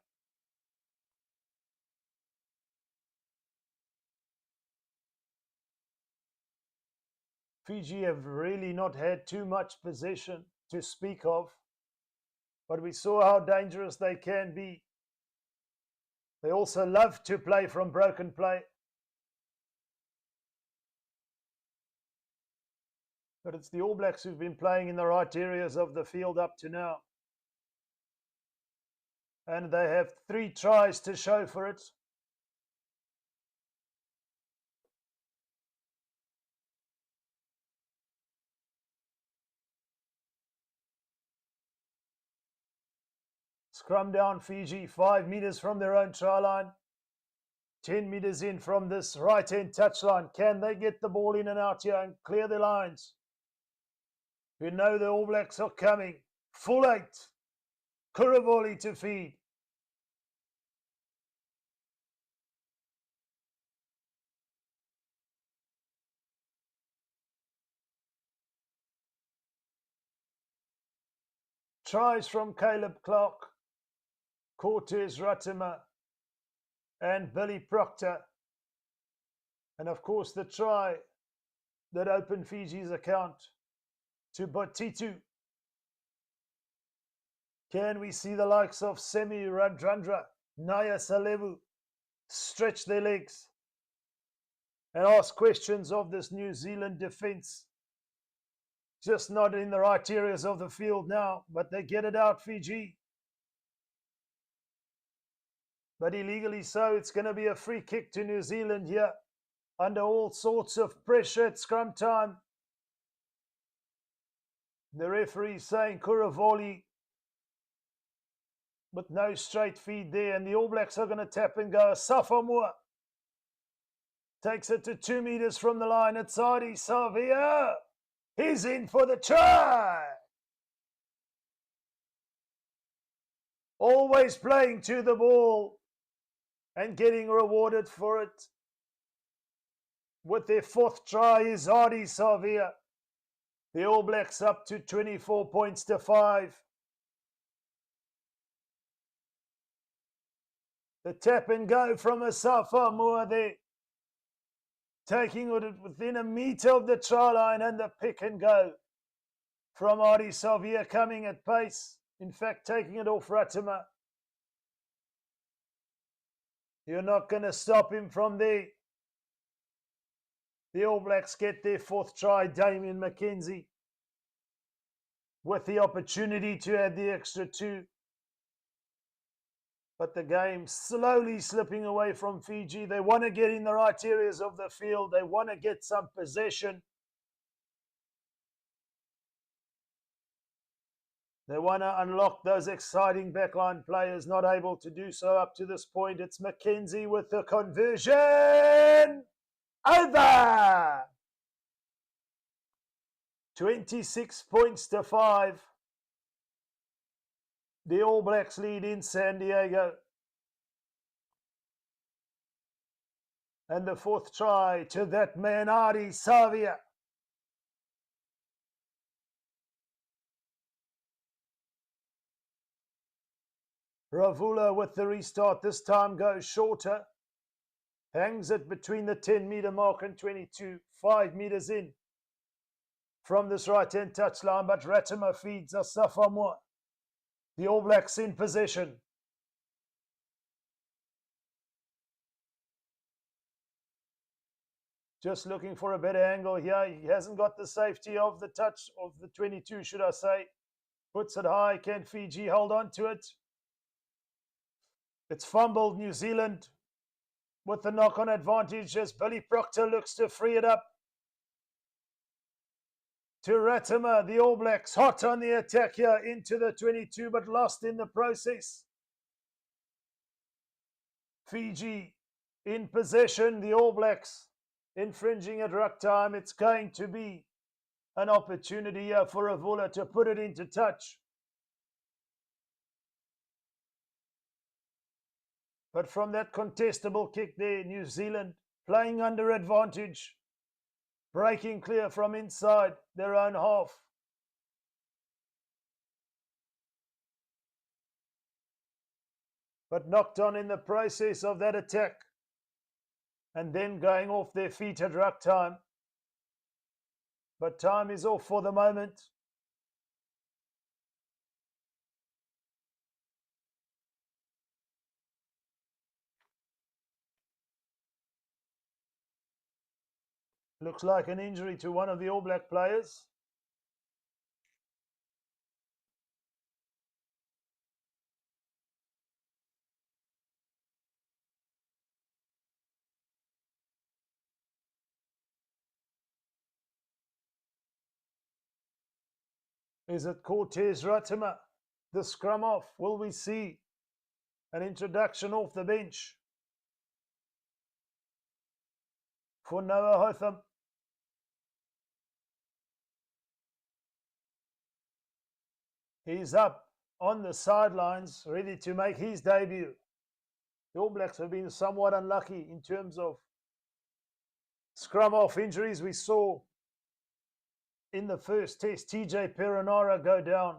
Fiji have really not had too much possession to speak of, but we saw how dangerous they can be. They also love to play from broken play. But it's the All Blacks who've been playing in the right areas of the field up to now. And they have 3 tries to show for it. Scrum down Fiji, 5 meters from their own try line. 10 meters in from this right-hand touchline. Can they get the ball in and out here and clear the lines? We know the All Blacks are coming. Full 8. Kuravoli to feed. Tries from Caleb Clark, Cortez Ratima, and Billy Proctor. And of course the try that opened Fiji's account to Botitu. Can we see the likes of Semi Radrandra, Naya Salevu stretch their legs and ask questions of this New Zealand defence? Just not in the right areas of the field now, but they get it out, Fiji. But illegally so, it's going to be a free kick to New Zealand here, under all sorts of pressure at scrum time. The referee saying Kuravoli, but no straight feed there, and the All Blacks are going to tap and go. Safamoa takes it to 2 meters from the line. It's Adi Savia. He's in for the try. Always playing to the ball and getting rewarded for it. With their 4th try is Adi Savia. The All Blacks up to 24 points to 5. The tap and go from Asafa Moore there. Taking it within a meter of the try line, and the pick and go from Adi Savia coming at pace. In fact, taking it off Ratima. You're not going to stop him from there. The All Blacks get their 4th try, Damien McKenzie, with the opportunity to add the extra 2. But the game slowly slipping away from Fiji. They want to get in the right areas of the field. They want to get some possession. They want to unlock those exciting backline players, not able to do so up to this point. It's McKenzie with the conversion. Over! 26 points to 5. The All Blacks lead in San Diego. And the 4th try to that man, Adi Savia. Ravula with the restart. This time goes shorter. Hangs it between the 10-meter mark and 22. 5 meters in from this right-hand touchline. But Ratima feeds Asafamoa. The All Blacks in possession. Just looking for a better angle here. He hasn't got the safety of the touch of the 22, should I say. Puts it high. Can Fiji hold on to it? It's fumbled. New Zealand with the knock-on advantage as Billy Proctor looks to free it up. To Ratimer, the All Blacks hot on the attack here into the 22, but lost in the process. Fiji in possession, the All Blacks infringing at ruck time. It's going to be an opportunity here for Ravula to put it into touch. But from that contestable kick there, New Zealand playing under advantage, breaking clear from inside their own half. But knocked on in the process of that attack. And then going off their feet at ruck time. But time is off for the moment. Looks like an injury to one of the All Black players. Is it Cortez Ratimer? The scrum off. Will we see an introduction off the bench for Noah Hotham? He's up on the sidelines, ready to make his debut. The All Blacks have been somewhat unlucky in terms of scrum off injuries. We saw in the first test TJ Perenara go down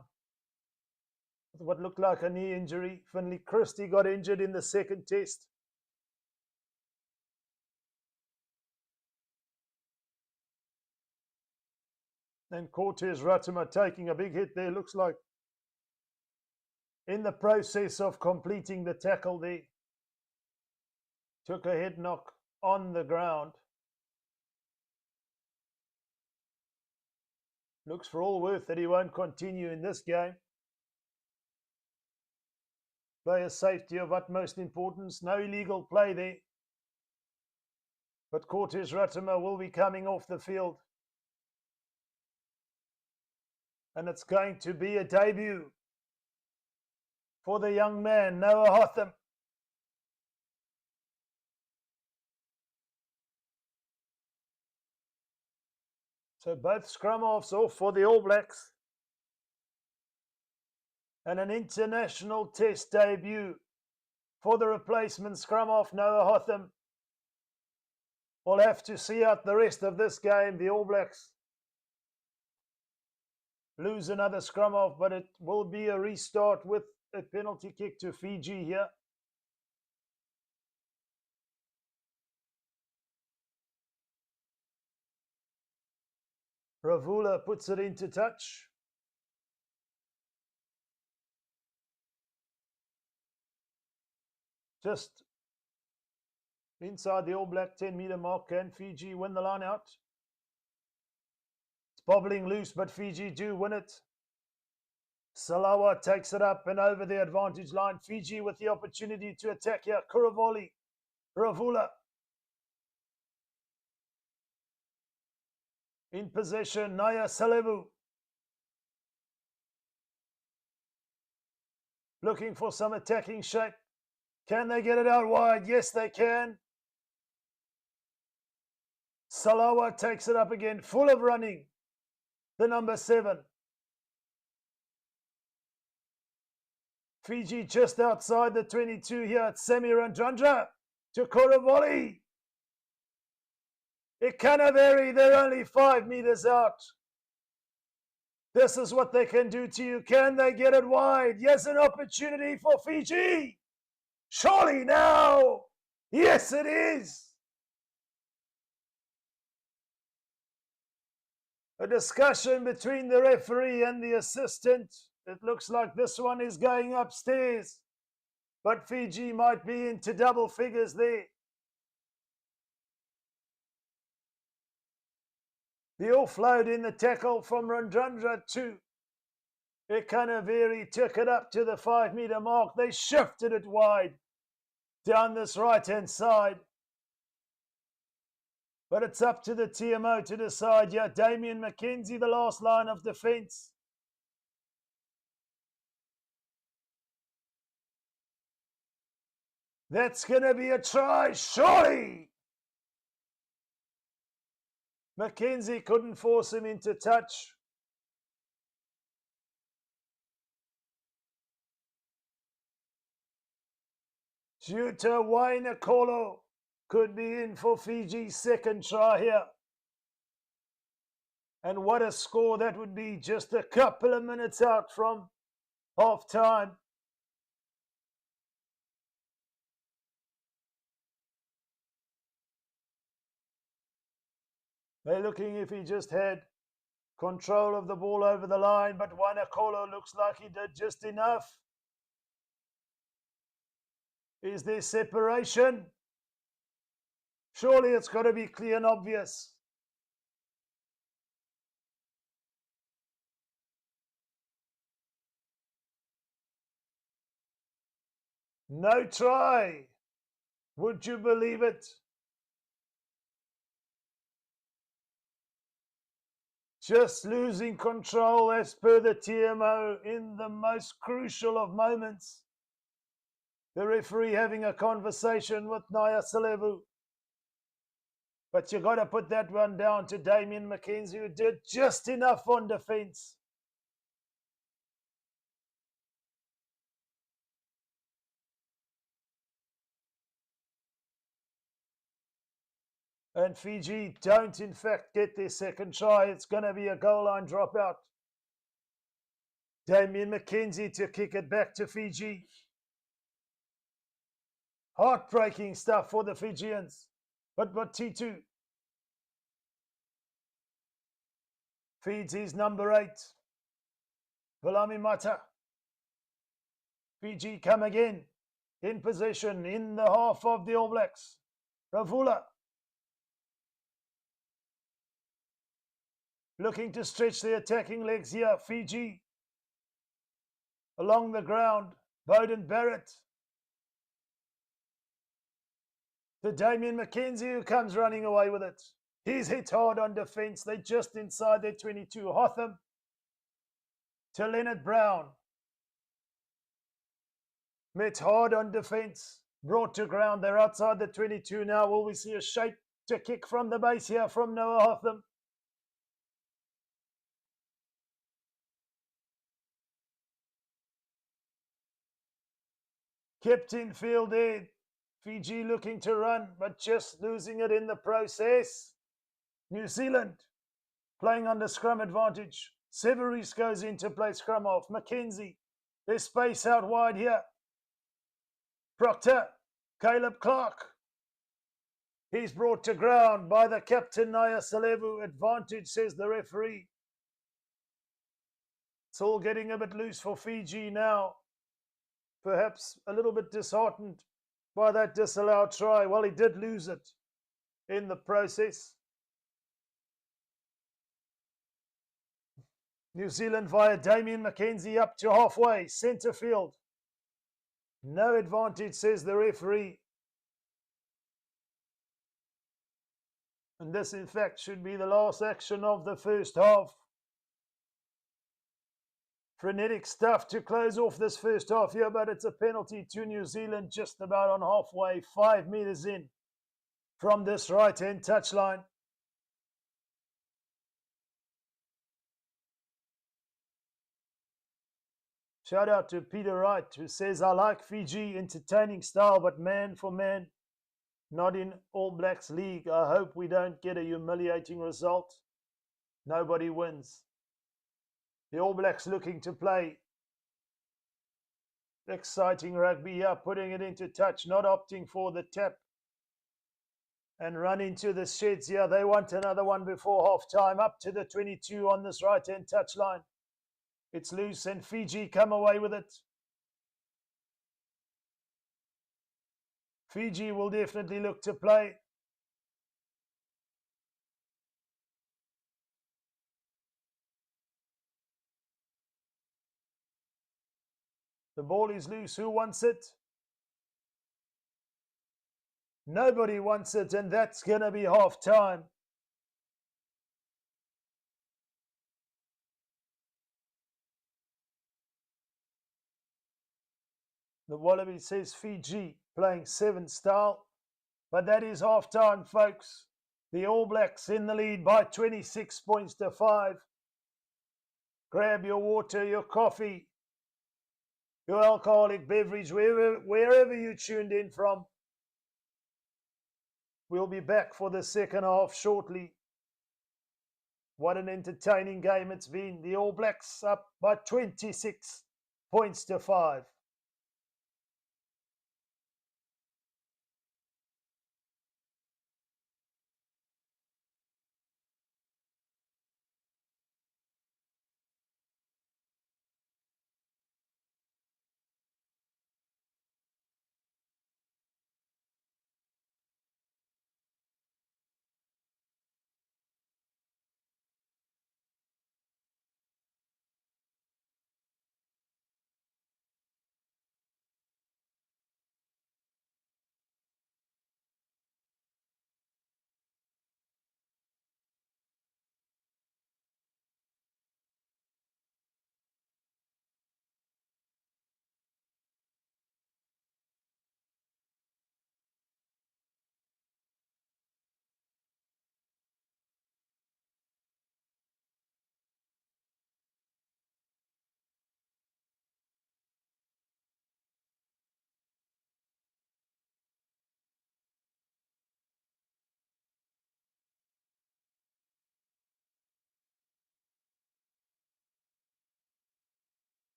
with what looked like a knee injury. Finley Christie got injured in the second test. And Cortez Ratimer taking a big hit there. Looks like in the process of completing the tackle there, took a head knock on the ground. Looks for all worth that he won't continue in this game. Player safety of utmost importance. No illegal play there. But Cortez Ratimer will be coming off the field. And it's going to be a debut for the young man, Noah Hotham. So both scrum offs off for the All Blacks. And an international test debut for the replacement scrum off, Noah Hotham. We'll have to see out the rest of this game. The All Blacks lose another scrum off, but it will be a restart with a penalty kick to Fiji here. Ravula puts it into touch. Just inside the All Black 10-meter mark. Can Fiji win the line out? It's bobbling loose, but Fiji do win it. Salawa takes it up and over the advantage line. Fiji with the opportunity to attack here. Kuravoli, Ravula in possession. Naya Salebu looking for some attacking shape. Can they get it out wide? Yes, they can. Salawa takes it up again, full of running. The number 7. Fiji just outside the 22 here at Semirandrandra to Kuravoli. Ikanaveri, they're only 5 meters out. This is what they can do to you. Can they get it wide? Yes, an opportunity for Fiji. Surely now. Yes, it is. A discussion between the referee and the assistant. It looks like this one is going upstairs. But Fiji might be into double figures there. The offload in the tackle from Randrandra too. Ekanaveri took it up to the 5 metre mark. They shifted it wide down this right-hand side. But it's up to the TMO to decide. Yeah, Damien McKenzie, the last line of defence. That's going to be a try, surely. McKenzie couldn't force him into touch. Juta Wainakolo could be in for Fiji's second try here. And what a score that would be, just a couple of minutes out from half time. They're looking if he just had control of the ball over the line, but Wainakolo looks like he did just enough. Is there separation? Surely it's got to be clear and obvious. No try. Would you believe it? Just losing control as per the TMO in the most crucial of moments. The referee having a conversation with Naya Salevu. But you got to put that one down to Damien McKenzie, who did just enough on defence. And Fiji don't, in fact, get their second try. It's going to be a goal line dropout. Damien McKenzie to kick it back to Fiji. Heartbreaking stuff for the Fijians. But T2 feeds his number 8. Valami Mata. Fiji come again. In possession in the half of the All Blacks. Ravula. Looking to stretch the attacking legs here. Fiji. Along the ground. Bowden Barrett. To Damien McKenzie, who comes running away with it. He's hit hard on defence. They're just inside their 22. Hotham to Leonard Brown. Met hard on defence. Brought to ground. They're outside the 22 now. Will we see a shape to kick from the base here from Noah Hotham? Kept in field there. Fiji looking to run, but just losing it in the process. New Zealand playing under scrum advantage. Severis goes in to play scrum off. McKenzie, there's space out wide here. Proctor, Caleb Clark. He's brought to ground by the captain, Naya Salevu. Advantage, says the referee. It's all getting a bit loose for Fiji now. Perhaps a little bit disheartened by that disallowed try. Well, he did lose it in the process. New Zealand via Damien McKenzie up to halfway, centre field. No advantage, says the referee. And this, in fact, should be the last action of the first half. Frenetic stuff to close off this first half here, but it's a penalty to New Zealand just about on halfway, 5 metres in from this right-hand touchline. Shout out to Peter Wright, who says, I like Fiji, entertaining style, but man for man, not in All Blacks League. I hope we don't get a humiliating result. Nobody wins. The All Blacks looking to play exciting rugby here, putting it into touch, not opting for the tap and run into the sheds here. They want another one before half time, up to the 22 on this right-hand touchline. It's loose and Fiji come away with it. Fiji will definitely look to play. The ball is loose. Who wants it? Nobody wants it, and that's going to be half time. The Wallaby says Fiji playing 7 style, but that is half time, folks. The All Blacks in the lead by 26 points to 5. Grab your water, your coffee, your alcoholic beverage, wherever you tuned in from. We'll be back for the second half shortly. What an entertaining game it's been. The All Blacks up by 26 points to 5.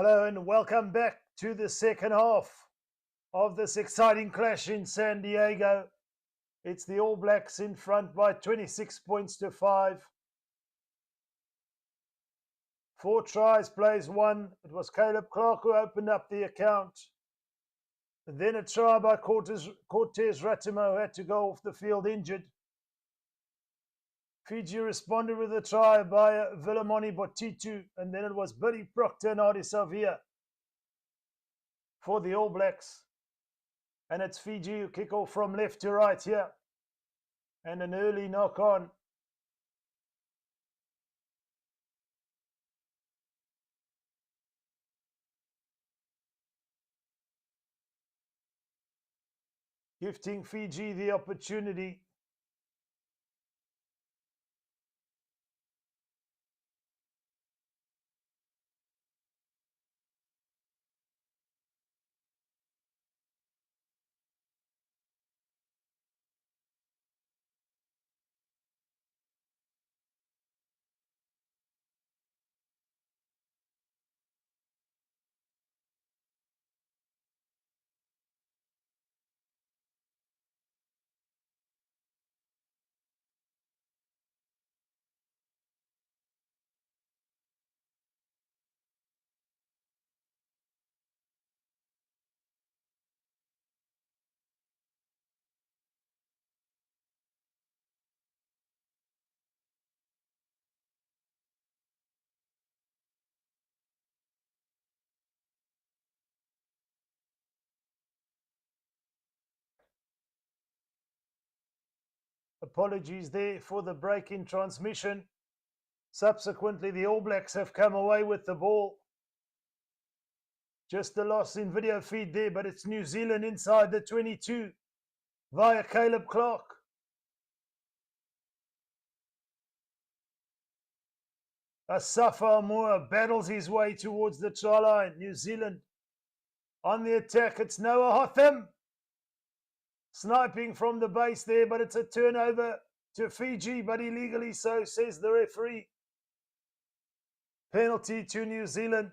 Hello and welcome back to the second half of this exciting clash in San Diego. It's the All Blacks in front by 26 points to 5. 4 tries, plays 1. It was Caleb Clark who opened up the account. Then a try by Cortez Ratimo, who had to go off the field injured. Fiji responded with a try by Vilamoni Botitu, and then it was Billy Proctor and Adi Savia for the All Blacks. And it's Fiji who kick off from left to right here. And an early knock on. Gifting Fiji the opportunity. Apologies there for the break in transmission. Subsequently, the All Blacks have come away with the ball. Just a loss in video feed there, but it's New Zealand inside the 22 via Caleb Clark. Asafa Moore battles his way towards the try line. New Zealand on the attack. It's Noah Hotham sniping from the base there, but it's a turnover to Fiji, but illegally so, says the referee. Penalty to New Zealand.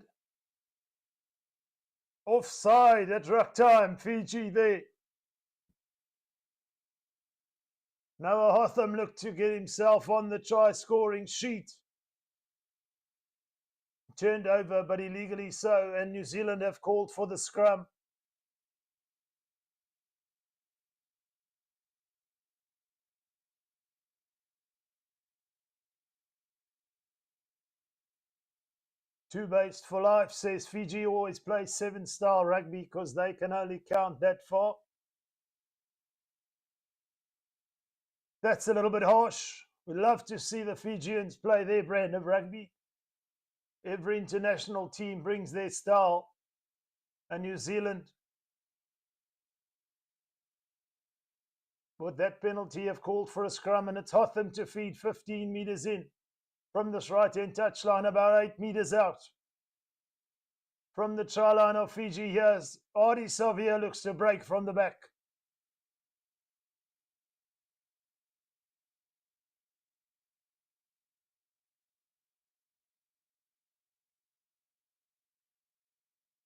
Offside at ruck time, Fiji there. Noah Hotham looked to get himself on the try scoring sheet. Turned over, but illegally so, and New Zealand have called for the scrum. Two based for life, says Fiji always plays 7-style rugby because they can only count that far. That's a little bit harsh. We love to see the Fijians play their brand of rugby. Every international team brings their style. And New Zealand, with that penalty, have called for a scrum, and it's Hotham to feed 15 metres in from this right-hand touchline, about 8 metres out. From the try line of Fiji, here's Adi Savia looks to break from the back.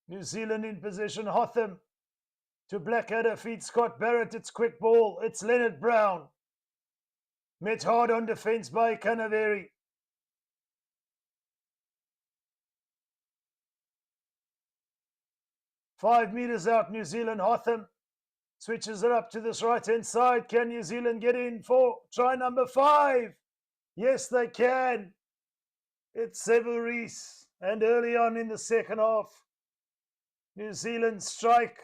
New Zealand in possession. Hotham to Blackadder, feeds Scott Barrett. It's quick ball. It's Leonard Brown. Met hard on defence by Canaveri. Five metres out, New Zealand. Hotham switches it up to this right-hand side. Can New Zealand get in for try number 5? Yes, they can. It's Severis. And early on in the second half, New Zealand strike,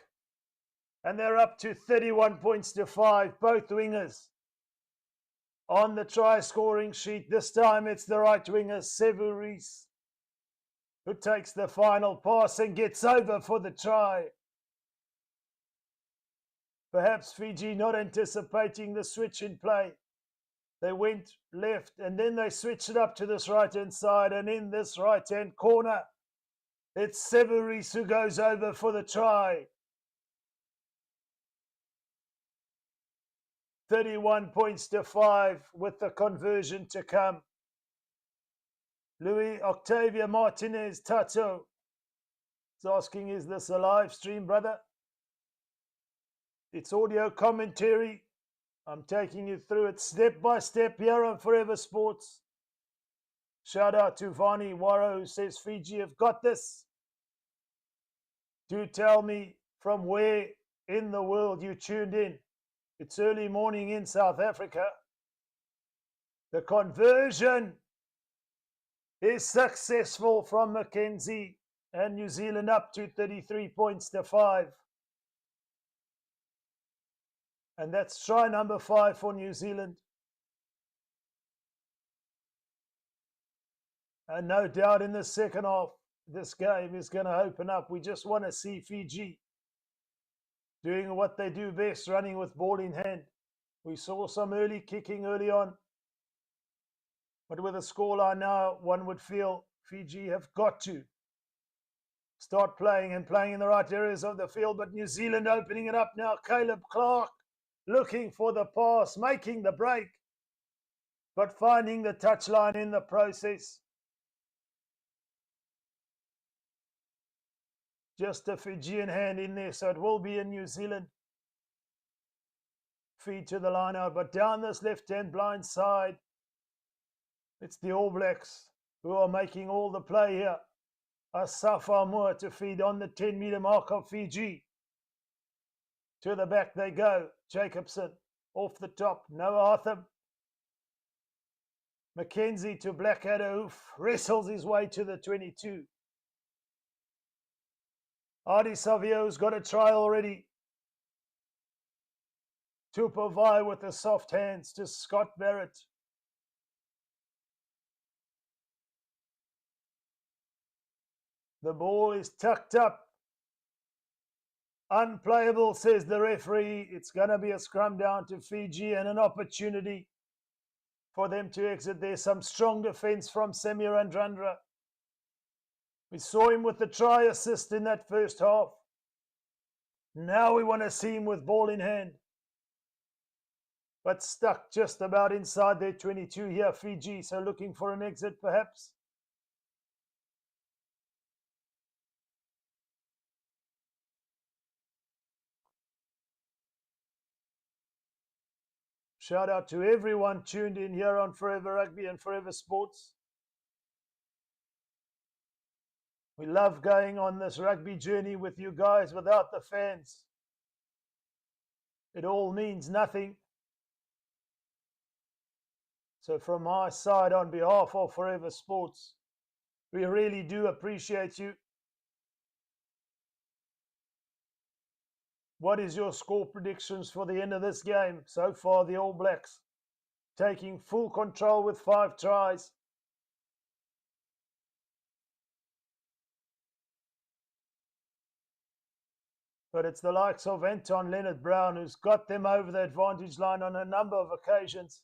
and they're up to 31 points to 5, both wingers on the try scoring sheet. This time it's the right winger, Severis, who takes the final pass and gets over for the try. Perhaps Fiji not anticipating the switch in play. They went left and then they switched it up to this right-hand side, and in this right-hand corner, it's Severis who goes over for the try. 31 points to 5 with the conversion to come. Louis Octavia Martinez Tato He's asking, is this a live stream, brother? It's audio commentary. I'm taking you through it step by step here on Forever Sports. Shout out to Vani Waro, who says Fiji have got this. Do tell me from where in the world you tuned in. It's early morning in South Africa. The conversion is successful from Mackenzie, and New Zealand up to 33 points to 5. And that's try number 5 for New Zealand. And no doubt in the second half, this game is going to open up. We just want to see Fiji doing what they do best, running with ball in hand. We saw some early kicking early on. But with a scoreline now, one would feel Fiji have got to start playing and playing in the right areas of the field. But New Zealand opening it up now. Caleb Clark looking for the pass, making the break, but finding the touchline in the process. Just a Fijian hand in there, so it will be in New Zealand. Feed to the line out, but down this left-hand blind side, it's the All Blacks who are making all the play here. Asaf Moore to feed on the 10-meter mark of Fiji. To the back they go. Jacobson off the top. Noah Artham. Mackenzie to Blackadder, who wrestles his way to the 22. Ardie Savio's got a try already. Tupavai with the soft hands to Scott Barrett. The ball is tucked up. Unplayable, says the referee. It's going to be a scrum down to Fiji and an opportunity for them to exit. There's some strong defense from Semir Andrandra. We saw him with the try assist in that first half. Now we want to see him with ball in hand. But stuck just about inside their 22 here, Fiji. So looking for an exit perhaps. Shout out to everyone tuned in here on Forever Rugby and Forever Sports. We love going on this rugby journey with you guys. Without the fans, it all means nothing. So from my side, on behalf of Forever Sports, we really do appreciate you. What is your score predictions for the end of this game? So far, the All Blacks taking full control with 5 tries. But it's the likes of Anton Leonard-Brown who's got them over the advantage line on a number of occasions.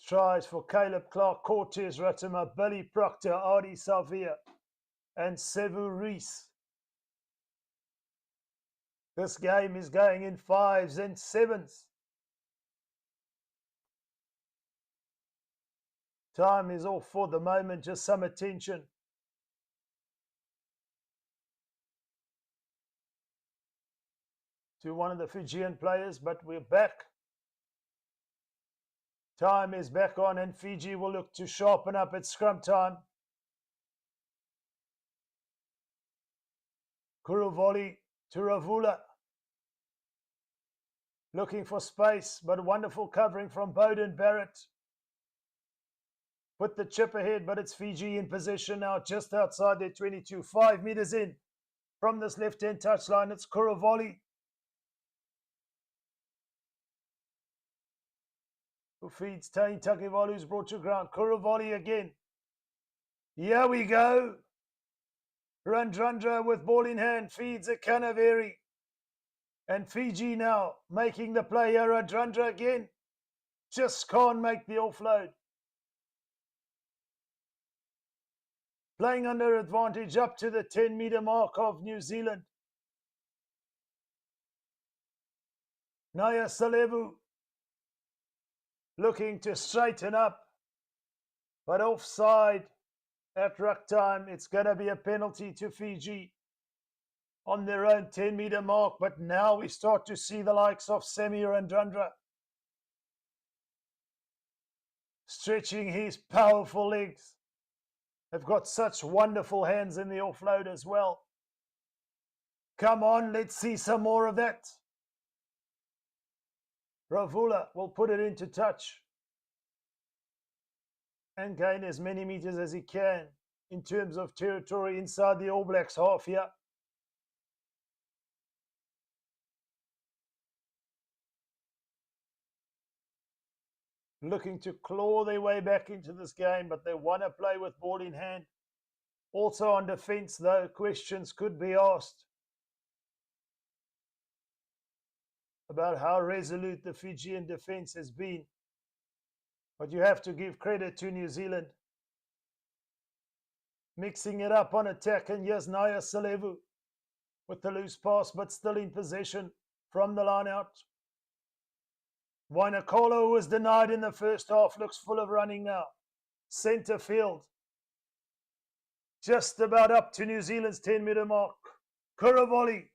Tries for Caleb Clark, Cortez Ratama, Billy Proctor, Ardie Savia, and Sevu Reese. This game is going in 5s and 7s. Time is off for the moment, just some attention. To one of the Fijian players, but we're back. Time is back on, and Fiji will look to sharpen up at scrum time. Kuruvoli to Ravula. Looking for space, but wonderful covering from Bowden Barrett. Put the chip ahead, but it's Fiji in position now, just outside their 22. 5 meters in from this left-hand touchline. It's Kuruvoli who feeds Tain Takivalu, who's brought to ground. Kuruvoli again. Here we go. Randrandra with ball in hand feeds a Canaveri. And Fiji now making the play here. Randrandra again. Just can't make the offload. Playing under advantage up to the 10-meter mark of New Zealand. Naya Salevu looking to straighten up, but offside at ruck time. It's going to be a penalty to Fiji on their own 10-meter mark, but now we start to see the likes of Semir and Drundra stretching his powerful legs. They've got such wonderful hands in the offload as well. Come on, let's see some more of that. Ravula will put it into touch and gain as many meters as he can in terms of territory inside the All Blacks half here. Looking to claw their way back into this game, but they want to play with ball in hand. Also on defence, though, questions could be asked about how resolute the Fijian defence has been. But you have to give credit to New Zealand. Mixing it up on attack, and here's Naya Salevu with the loose pass, but still in possession from the line out. Wainakolo, who was denied in the first half, looks full of running now. Centre field. Just about up to New Zealand's 10-meter mark. Kuravoli.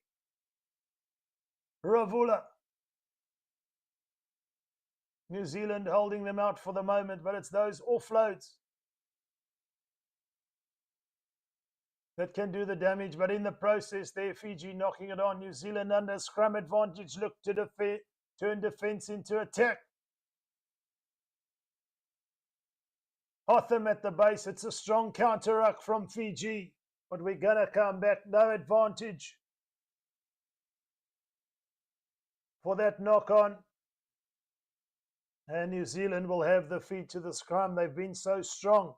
Ravula. New Zealand holding them out for the moment, but it's those offloads that can do the damage. But in the process there, Fiji knocking it on. New Zealand under scrum advantage, look to turn defence into attack. Hotham at the base. It's a strong counter-ruck from Fiji, but we're going to come back. No advantage for that knock-on. And New Zealand will have the feed to the scrum. They've been so strong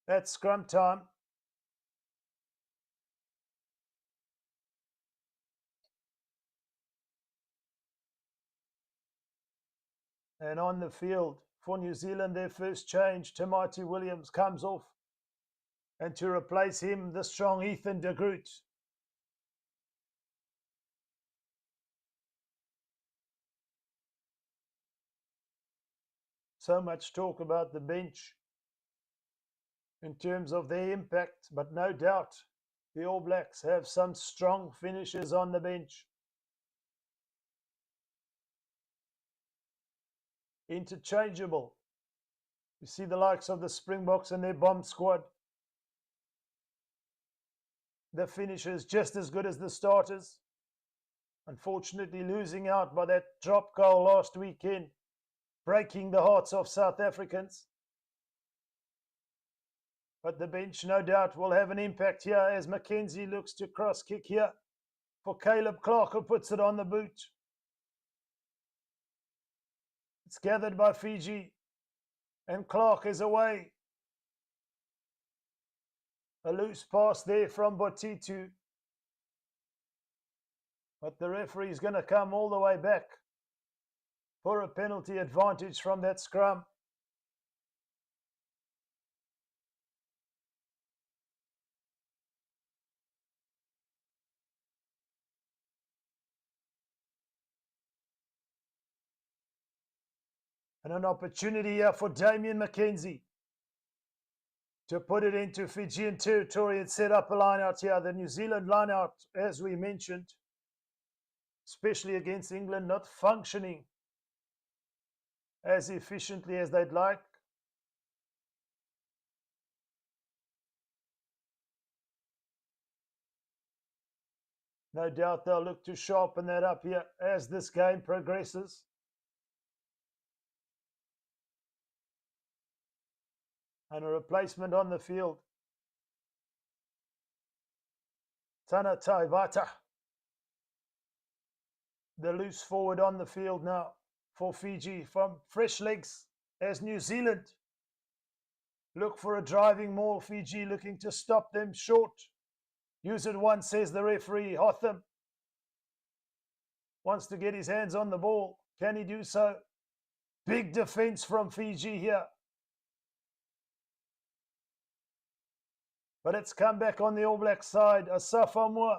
at scrum time. And on the field for New Zealand, their first change, Tamati Williams comes off. And to replace him, the strong Ethan de Groot. So much talk about the bench in terms of their impact, but no doubt the All Blacks have some strong finishers on the bench. Interchangeable. You see the likes of the Springboks and their bomb squad. The finishers just as good as the starters. Unfortunately losing out by that drop goal last weekend, breaking the hearts of South Africans. But the bench no doubt will have an impact here as Mackenzie looks to cross kick here for Caleb Clark, who puts it on the boot. It's gathered by Fiji and Clark is away. A loose pass there from Botitu. But the referee is going to come all the way back for a penalty advantage from that scrum. And an opportunity here for Damian McKenzie to put it into Fijian territory and set up a line out here. The New Zealand line out, as we mentioned, especially against England, not functioning as efficiently as they'd like. No doubt they'll look to sharpen that up here as this game progresses. And a replacement on the field. Tana Taivata, the loose forward on the field now for Fiji from fresh legs as New Zealand look for a driving maul. Fiji looking to stop them short. Use it once, says the referee. Hotham wants to get his hands on the ball. Can he do so? Big defense from Fiji here. But it's come back on the All Black side. Asafamua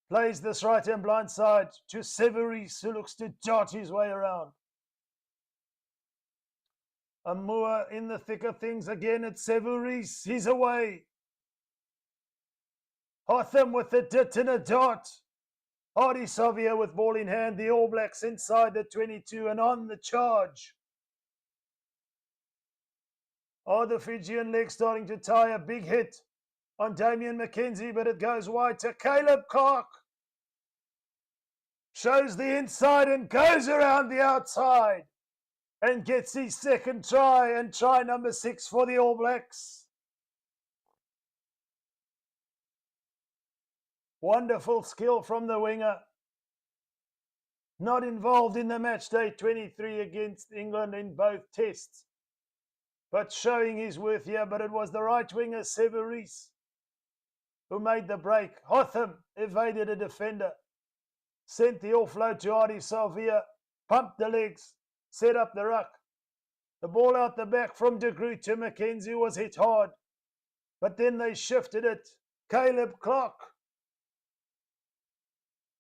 plays this right-hand blind side to Severis, who looks to dart his way around. Amua in the thick of things again. It's Severis. He's away. Hotham with a dit and a dot. Hardy Savia with ball in hand. The All Blacks inside the 22 and on the charge. Oh, the Fijian leg starting to tie a big hit on Damian McKenzie, but it goes wide to Caleb Clark. Shows the inside and goes around the outside and gets his second try, and try number 6 for the All Blacks. Wonderful skill from the winger. Not involved in the match day 23 against England in both tests, but showing his worth here. But it was the right winger, Severis, who made the break. Hotham evaded a defender, sent the offload to Hardy Savia, pumped the legs, set up the ruck. The ball out the back from De Groot to McKenzie was hit hard, but then they shifted it. Caleb Clark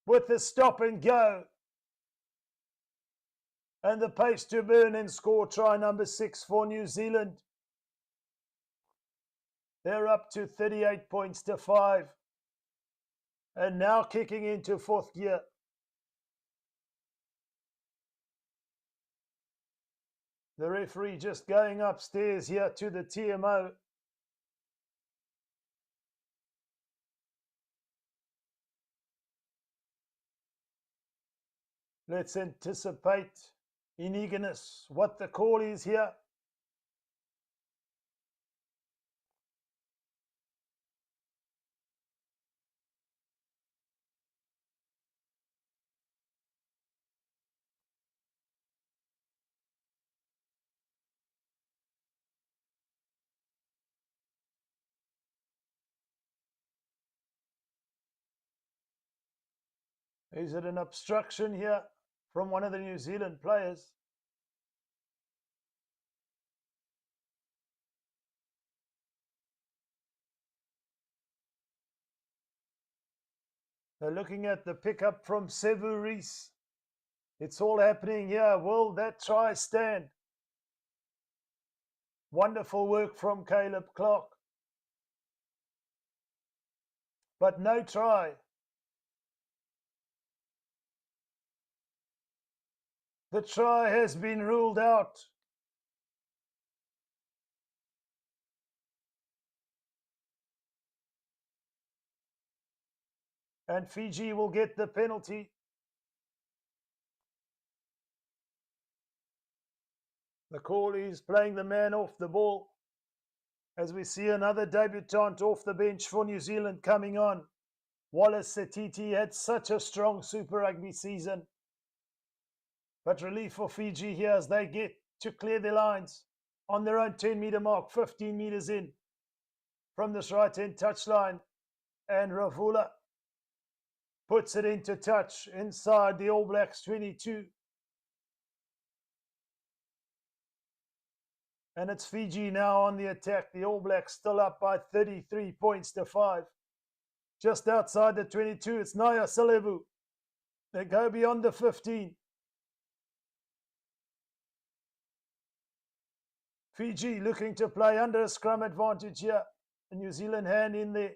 with the stop and go, and the pace to burn and score try number 6 for New Zealand. They're up to 38 points to 5, and now kicking into 4th gear. The referee just going upstairs here to the TMO. Let's anticipate in eagerness what the call is here. Is it an obstruction here from one of the New Zealand players? They're looking at the pickup from Severis. It's all happening here. Will that try stand? Wonderful work from Caleb Clark, but no try. The try has been ruled out. And Fiji will get the penalty. The call is playing the man off the ball, as we see another debutant off the bench for New Zealand coming on. Wallace Setiti had such a strong Super Rugby season, but relief for Fiji here as they get to clear their lines on their own 10-meter mark, 15 meters in from this right-hand touchline, and Ravula puts it into touch inside the All Blacks 22. And it's Fiji now on the attack. The All Blacks still up by 33 points to 5. Just outside the 22, it's Naya Salevu. They go beyond the 15. Fiji looking to play under a scrum advantage here. A New Zealand hand in there,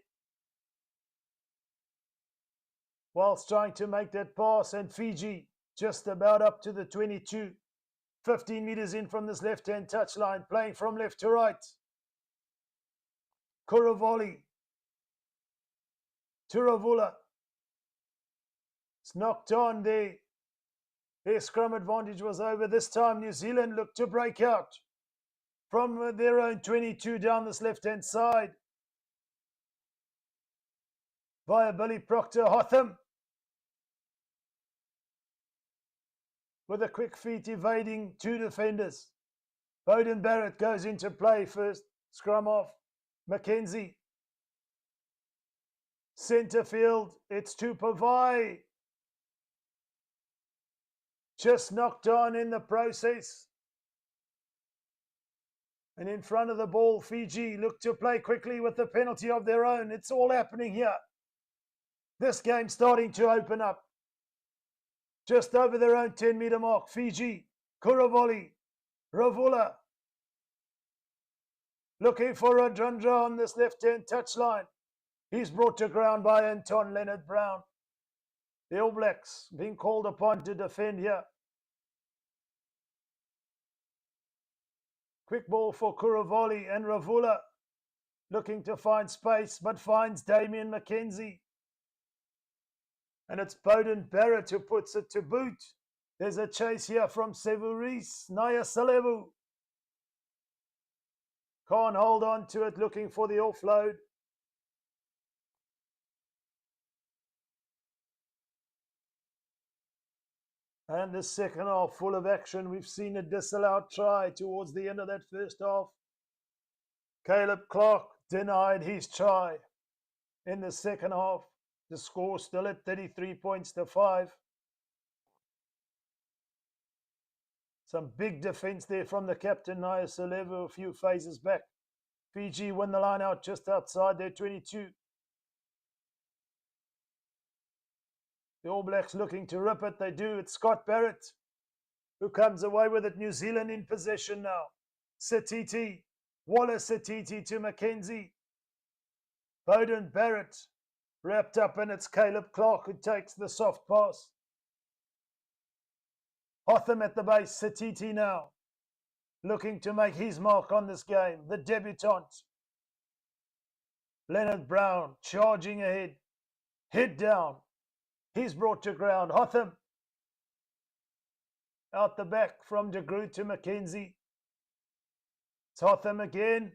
whilst trying to make that pass, and Fiji just about up to the 22. 15 meters in from this left-hand touchline, playing from left to right. Kuravoli. Turavula. It's knocked on there. Their scrum advantage was over. This time New Zealand looked to break out from their own 22 down this left-hand side. Via Billy Proctor. Hotham with a quick feet evading 2 defenders. Bowden Barrett goes into play first. Scrum off. McKenzie. Centre field. It's Tupavai. Just knocked on in the process. And in front of the ball, Fiji look to play quickly with the penalty of their own. It's all happening here. This game starting to open up. Just over their own 10-meter mark. Fiji, Kuravoli, Ravula, Looking for Radrundra on this left-hand touchline. He's brought to ground by Anton Leonard-Brown. The All Blacks being called upon to defend here. Quick ball for Kuravoli and Ravula. Looking to find space, but finds Damien McKenzie. And it's Bowden Barrett who puts it to boot. There's a chase here from Sevuris, Naya Salevu. Can't hold on to it, looking for the offload. And the second half full of action. We've seen a disallowed try towards the end of that first half. Caleb Clark denied his try in the second half. The score still at 33 points to 5. Some big defense there from the captain, Naya Salevu, a few phases back. Fiji win the line out just outside their 22. The All Blacks looking to rip it. They do. It's Scott Barrett who comes away with it. New Zealand in possession now. Satiti. Wallace Satiti to McKenzie. Bowden Barrett wrapped up, and it's Caleb Clark who takes the soft pass. Hotham at the base. Satiti now looking to make his mark on this game. The debutant. Leonard Brown charging ahead. Head down. He's brought to ground. Hotham out the back from De Groot to McKenzie. It's Hotham again.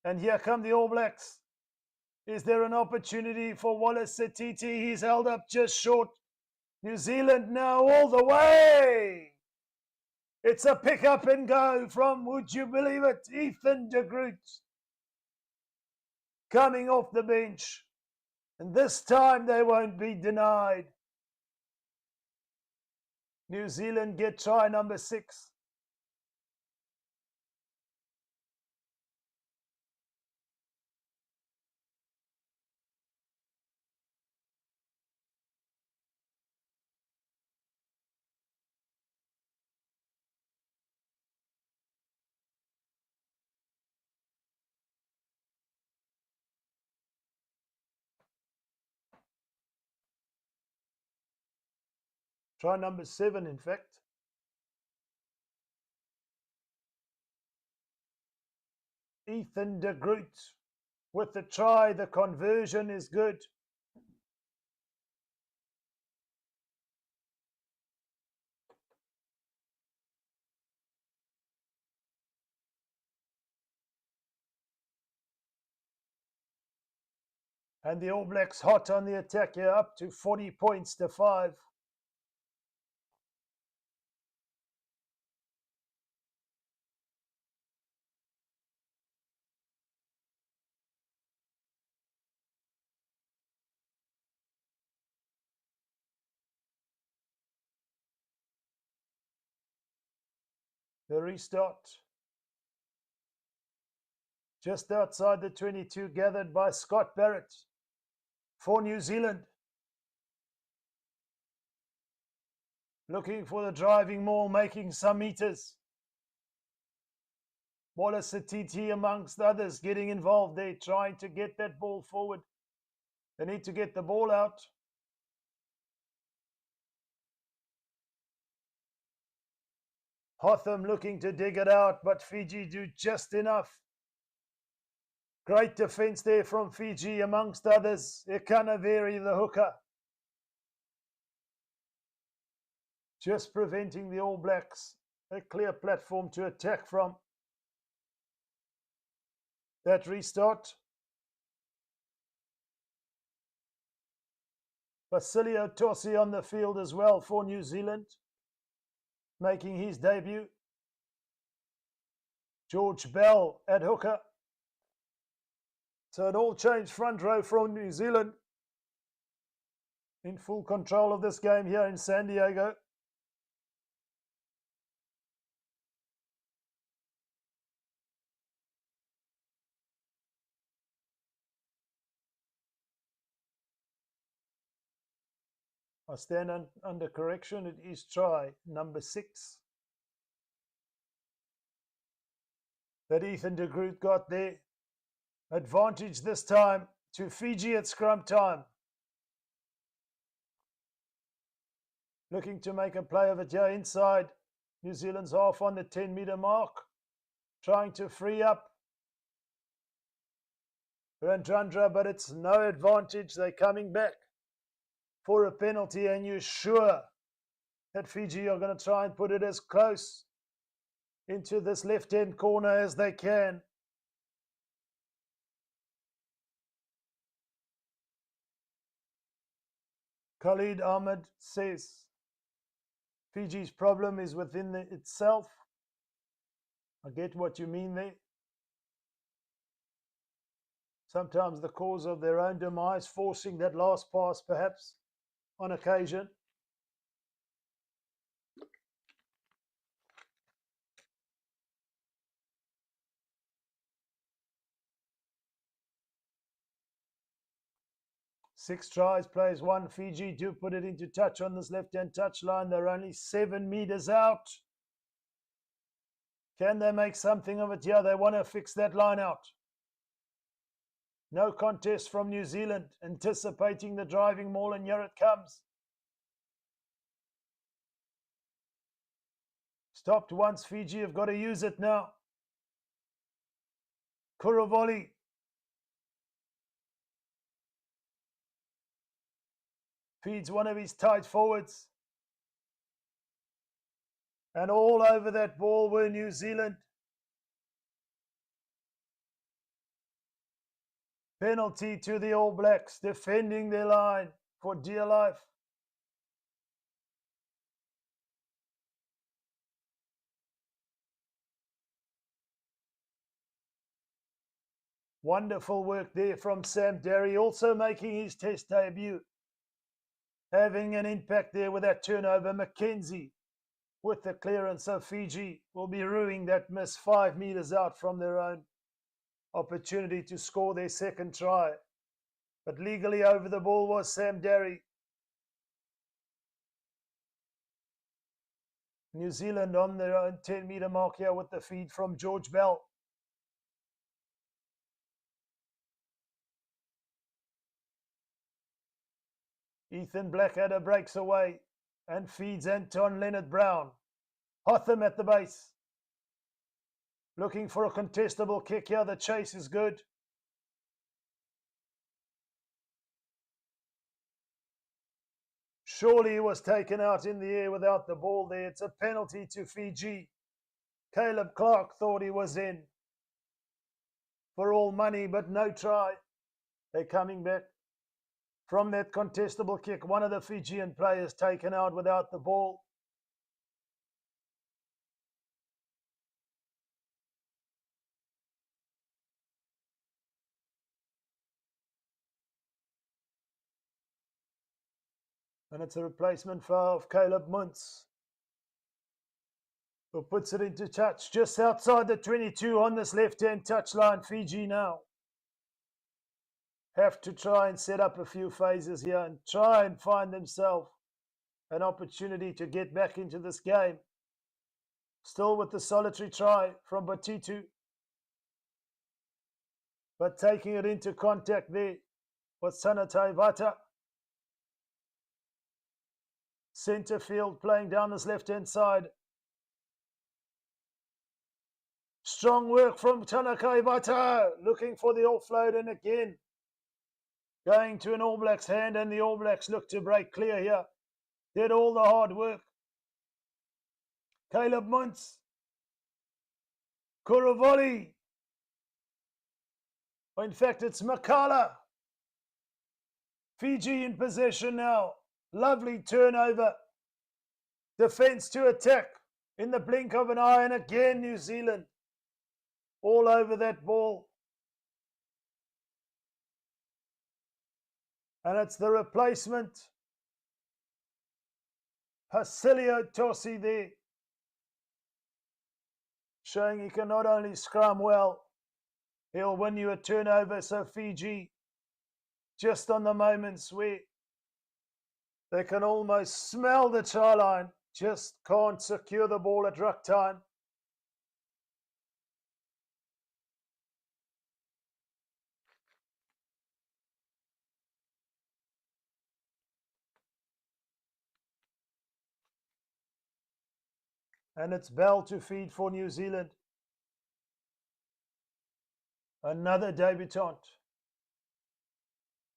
And here come the All Blacks. Is there an opportunity for Wallace Satiti? He's held up just short. New Zealand now all the way. It's a pick up and go from, would you believe it, Ethan De Groot. Coming off the bench. And this time they won't be denied. New Zealand get try number 6. Try number 7, in fact. Ethan De Groot with the try. The conversion is good. And the All Blacks hot on the attack here, up to 40 points to 5. The restart. Just outside the 22, gathered by Scott Barrett for New Zealand. Looking for the driving maul, making some meters. Wallace Satiti amongst others getting involved there, trying to get that ball forward. They need to get the ball out. Hotham looking to dig it out, but Fiji do just enough. Great defense there from Fiji amongst others. Ekanaveri, the hooker. Just preventing the All Blacks a clear platform to attack from. That restart. Basilio Tossi on the field as well for New Zealand, making his debut. George Bell at hooker. So it all changed front row from New Zealand. In full control of this game here in San Diego. I stand under correction. It is try number 6. that Ethan de Groot got there. Advantage this time to Fiji at scrum time. Looking to make a play of it here inside. New Zealand's half on the 10-meter mark. Trying to free up Randrandra, but it's no advantage. They're coming back for a penalty, and you're sure that Fiji are going to try and put it as close into this left-hand corner as they can. Khalid Ahmed says Fiji's problem is within itself. I get what you mean there. Sometimes the cause of their own demise, forcing that last pass perhaps on occasion. Six tries, plays one. Fiji do put it into touch on this left-hand touch line. They're only 7 meters out. Can they make something of it here? They want to fix that line out. No contest from New Zealand, anticipating the driving maul, and here it comes. Stopped once, Fiji have got to use it now. Kuravoli. Feeds one of his tight forwards. And all over that ball were New Zealand. Penalty to the All Blacks, defending their line for dear life. Wonderful work there from Sam Derry, also making his test debut. Having an impact there with that turnover. Mackenzie with the clearance, so Fiji will be ruining that miss 5 meters out from their own opportunity to score their second try. But legally over the ball was Sam Derry. New Zealand on their own 10-meter mark here with the feed from George Bell. Ethan Blackadder breaks away and feeds Anton Leonard-Brown. Hotham at the base. Looking for a contestable kick here. The chase is good. Surely he was taken out in the air without the ball there. It's a penalty to Fiji. Caleb Clark thought he was in for all money, but no try. They're coming back from that contestable kick. One of the Fijian players taken out without the ball. And it's a replacement foul of Caleb Muntz, who puts it into touch just outside the 22 on this left-hand touchline. Fiji now have to try and set up a few phases here and try and find themselves an opportunity to get back into this game. Still with the solitary try from Batitu, but taking it into contact there with Sanatay Vata. Centre field playing down this left-hand side. Strong work from Tanakai Vata, looking for the offload, and again going to an All Blacks hand, and the All Blacks look to break clear here. Did all the hard work. Caleb Muntz. Kuravoli. In fact, it's Makala. Fiji in possession now. Lovely turnover. Defence to attack in the blink of an eye, and again New Zealand all over that ball. And it's the replacement, Hasilio Tosi there, showing he can not only scrum well, he'll win you a turnover. So Fiji, just on the moments where they can almost smell the try line, just can't secure the ball at ruck time. And it's Bell to feed for New Zealand. Another debutant.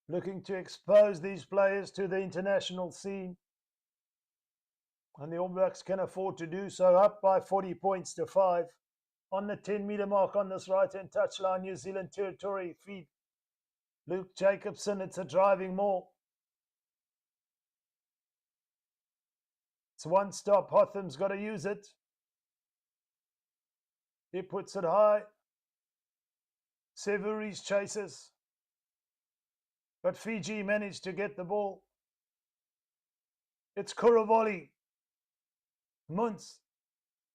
Looking to expose these players to the international scene. And the All Blacks can afford to do so, up by 40 points to 5. On the 10-metre mark on this right-hand touchline, New Zealand territory feed. Luke Jacobson, it's a driving maul. It's one stop. Hotham's got to use it. He puts it high. Severies chases. But Fiji managed to get the ball. It's Kuravoli. Muntz.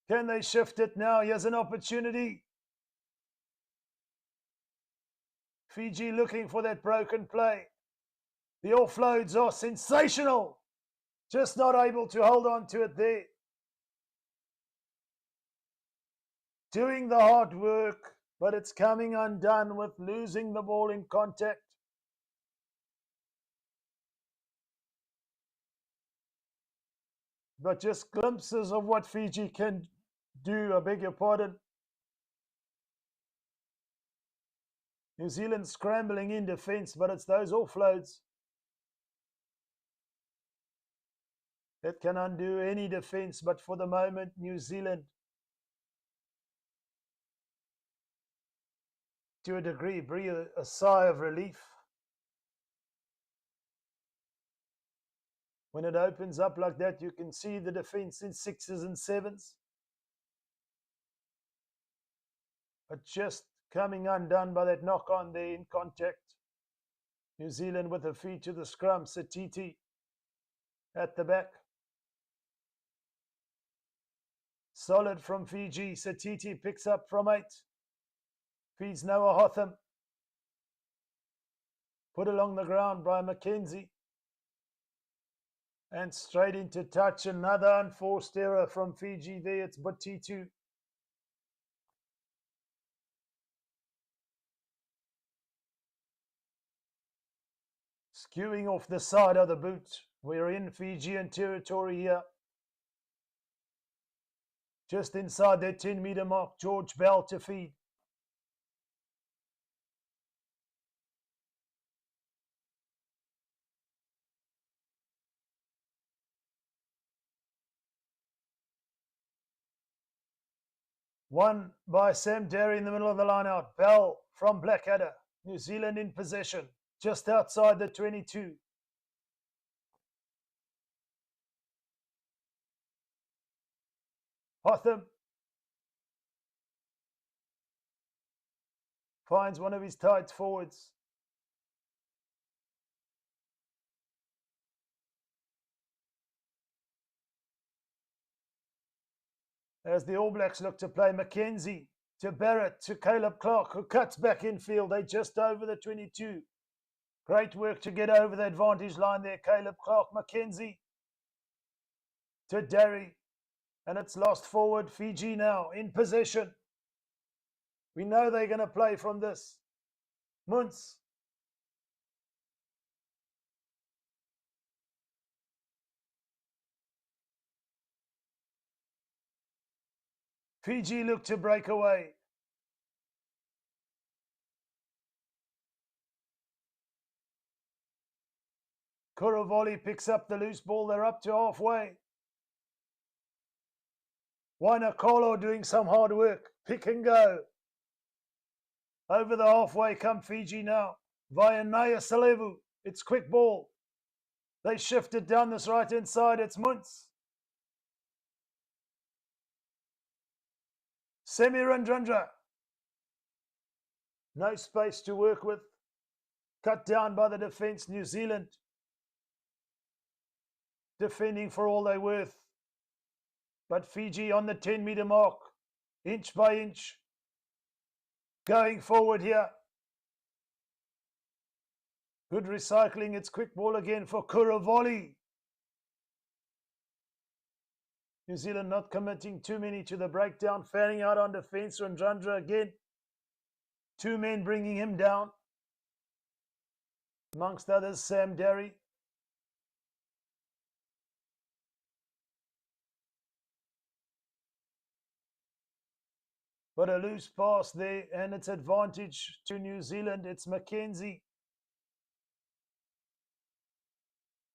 Can they shift it now? Here's an opportunity. Fiji looking for that broken play. The offloads are sensational. Just not able to hold on to it there. Doing the hard work, but it's coming undone with losing the ball in contact. But just glimpses of what Fiji can do, I beg your pardon. New Zealand scrambling in defence, but it's those offloads that can undo any defence. But for the moment, New Zealand, to a degree, breathe a sigh of relief. When it opens up like that, you can see the defence in 6s and 7s. But just coming undone by that knock-on there in contact. New Zealand with a feed to the scrum. Satiti at the back. Solid from Fiji. Satiti picks up from 8. Feeds Noah Hotham. Put along the ground by Mackenzie. And straight into touch. Another unforced error from Fiji there. It's Batitu. Skewing off the side of the boot. We're in Fijian territory here. Just inside their 10-metre mark. George Bell to feed. One by Sam Derry in the middle of the line out. Bell from Blackadder. New Zealand in possession. Just outside the 22. Hotham finds one of his tight forwards. As the All Blacks look to play Mackenzie to Barrett to Caleb Clark, who cuts back infield. They just over the 22. Great work to get over the advantage line there. Caleb Clark, Mackenzie to Derry. And it's lost forward. Fiji now in possession. We know they're going to play from this. Muntz. Fiji look to break away. Kuravoli picks up the loose ball. They're up to halfway. Wainakolo doing some hard work. Pick and go. Over the halfway come Fiji now. Via Naya Salevu. It's quick ball. They shift it down this right-hand side. It's Muntz. Semirandrandra. No space to work with. Cut down by the defence. New Zealand defending for all they're worth. But Fiji on the 10-metre mark. Inch by inch. Going forward here. Good recycling. It's quick ball again for Kuravoli. New Zealand not committing too many to the breakdown. Fanning out on defence. Randrandra again. 2 men bringing him down. Amongst others, Sam Derry. But a loose pass there, and it's advantage to New Zealand. It's Mackenzie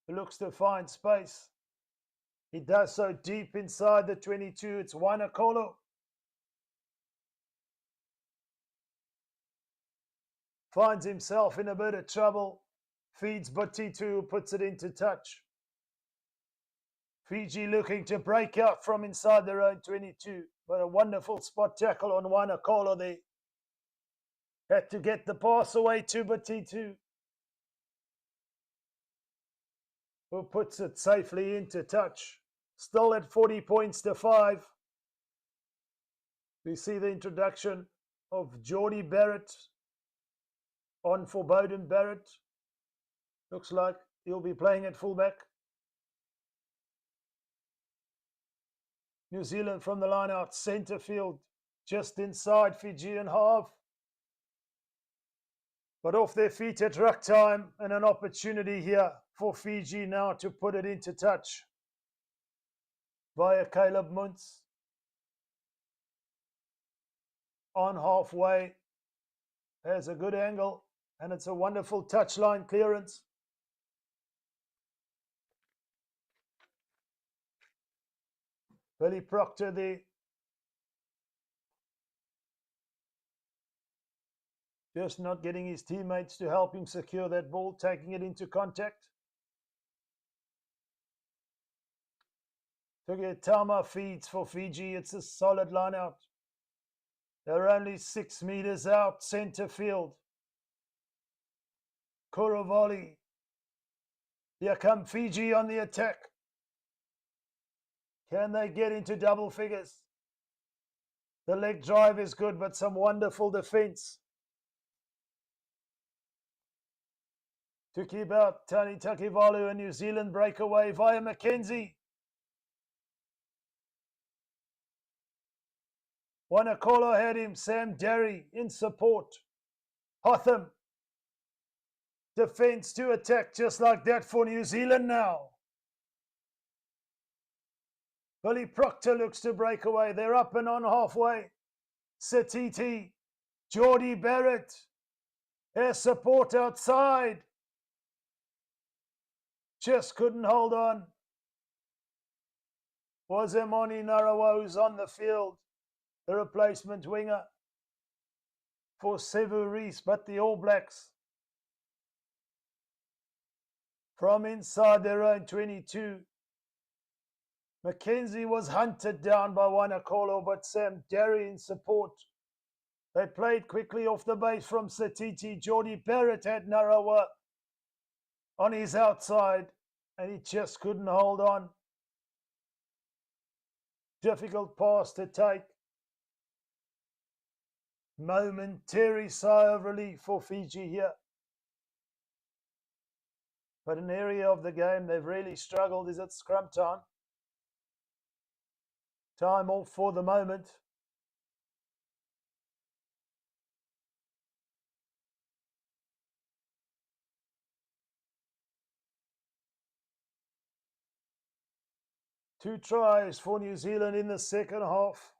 who looks to find space. He does so deep inside the 22. It's Wanakolo. Finds himself in a bit of trouble. Feeds Batitu, puts it into touch. Fiji looking to break out from inside their own 22. But a wonderful spot tackle on Wanakolo there. Had to get the pass away to Batitu, who puts it safely into touch. Still at 40 points to 5. We see the introduction of Geordie Barrett on for Bowden Barrett. Looks like he'll be playing at fullback. New Zealand from the line out, centre field, just inside Fijian half. But off their feet at ruck time, and an opportunity here for Fiji now to put it into touch via Caleb Muntz. On halfway, has a good angle, and it's a wonderful touchline clearance. Billy Proctor there. Just not getting his teammates to help him secure that ball, taking it into contact. Tama feeds for Fiji. It's a solid line out. They're only 6 meters out, centre field. Kuravali. Here come Fiji on the attack. Can they get into double figures? The leg drive is good, but some wonderful defense to keep out Tani Takivalu. And New Zealand breakaway via Mackenzie. Wanakolo had him. Sam Derry in support. Hotham. Defense to attack just like that for New Zealand now. Billy Proctor looks to break away. They're up and on halfway. Satiti. Geordie Barrett. Their support outside. Just couldn't hold on. Was Emoni Narawa who's on the field, the replacement winger for Sevu Reece, but the All Blacks from inside their own 22. Mackenzie was hunted down by Wanakolo, but Sam Derry in support. They played quickly off the base from Satiti. Geordie Barrett had Narawa on his outside, and he just couldn't hold on. Difficult pass to take. Momentary sigh of relief for Fiji here. But an area of the game they've really struggled is at scrum time. Time off for the moment. Two tries for New Zealand in the second half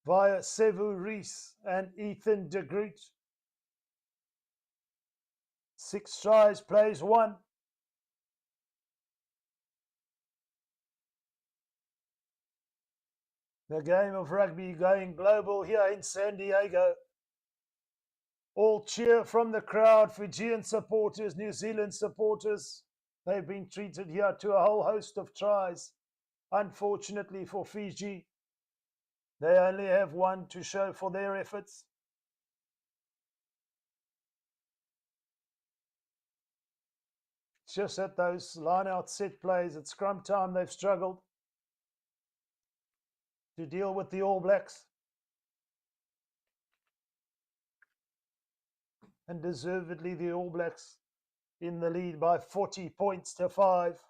via Sevu Reece and Ethan de Groot. 6 tries, plays 1. The game of rugby going global here in San Diego. All cheer from the crowd, Fijian supporters, New Zealand supporters. They've been treated here to a whole host of tries. Unfortunately for Fiji, they only have 1 to show for their efforts. It's just that those line-out set plays at scrum time, they've struggled to deal with the All Blacks. And deservedly, the All Blacks in the lead by 40 points to 5.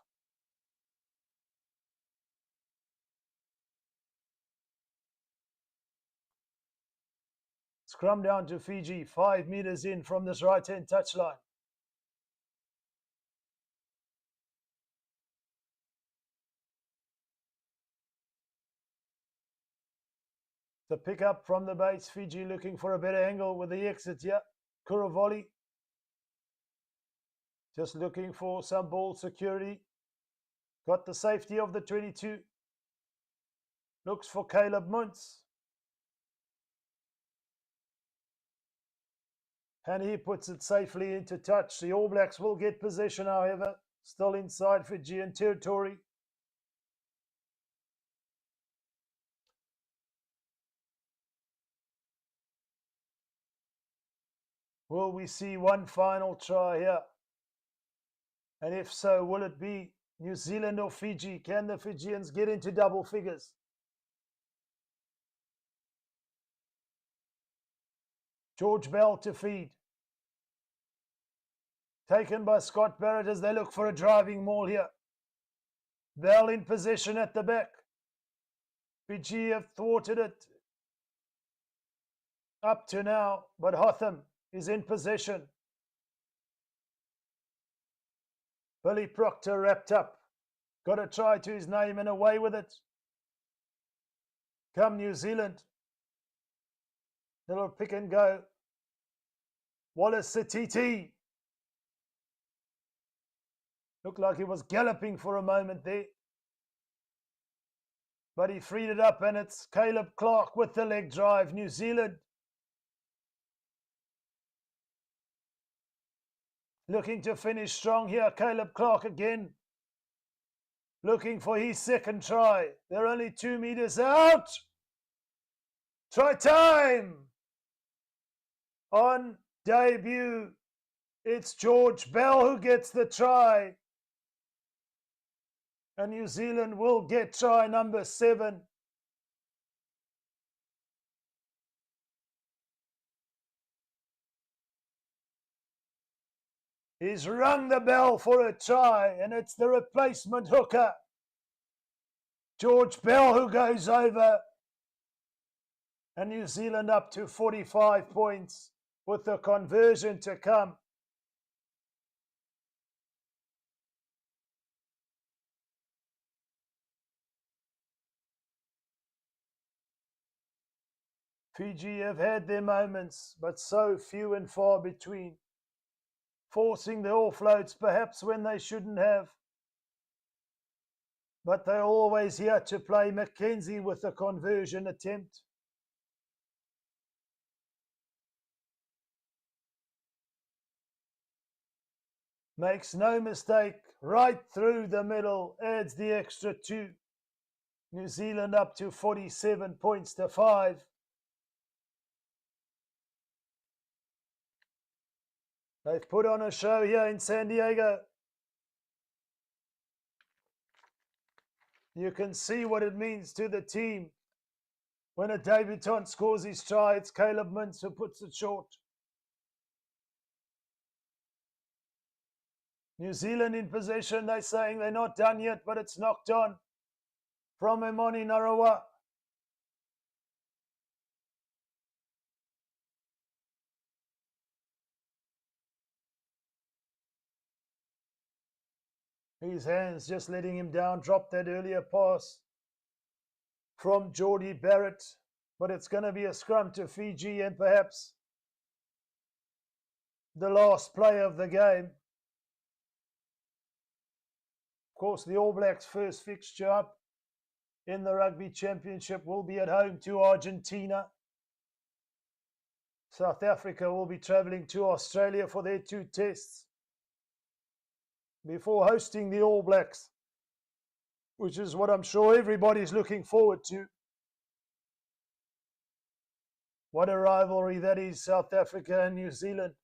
Scrum down to Fiji, 5 meters in from this right-hand touchline. The pick up from the base. Fiji looking for a better angle with the exit here. Kuravoli just looking for some ball security. Got the safety of the 22. Looks for Caleb Muntz. And he puts it safely into touch. The All Blacks will get possession, however. Still inside Fijian territory. Will we see one final try here? And if so, will it be New Zealand or Fiji? Can the Fijians get into double figures? George Bell to feed. Taken by Scott Barrett as they look for a driving maul here. Bell in possession at the back. Fiji have thwarted it up to now, but Hotham is in possession. Billy Proctor wrapped up. Got a try to his name and away with it. Come New Zealand. Little pick and go. Wallace Satiti. Looked like he was galloping for a moment there. But he freed it up and it's Caleb Clark with the leg drive. New Zealand looking to finish strong here. Caleb Clark again. Looking for his second try. They're only 2 meters out. Try time. On debut, it's George Bell who gets the try. And New Zealand will get try number 7. He's rung the bell for a try, and it's the replacement hooker, George Bell, who goes over. And New Zealand up to 45 points with the conversion to come. Fiji have had their moments, but so few and far between. Forcing the offloads perhaps when they shouldn't have. But they're always here to play. Mackenzie with the conversion attempt. Makes no mistake, right through the middle, adds the extra 2. New Zealand up to 47 points to 5. They've put on a show here in San Diego. You can see what it means to the team. When a debutant scores his try, it's Caleb Muntz who puts it short. New Zealand in possession. They're saying they're not done yet, but it's knocked on from Emoni Narawa. His hands just letting him down. Dropped that earlier pass from Geordie Barrett. But it's going to be a scrum to Fiji and perhaps the last play of the game. Of course, the All Blacks' first fixture up in the Rugby Championship will be at home to Argentina. South Africa will be travelling to Australia for their 2 tests before hosting the All Blacks, which is what I'm sure everybody's looking forward to. What a rivalry that is, South Africa and New Zealand.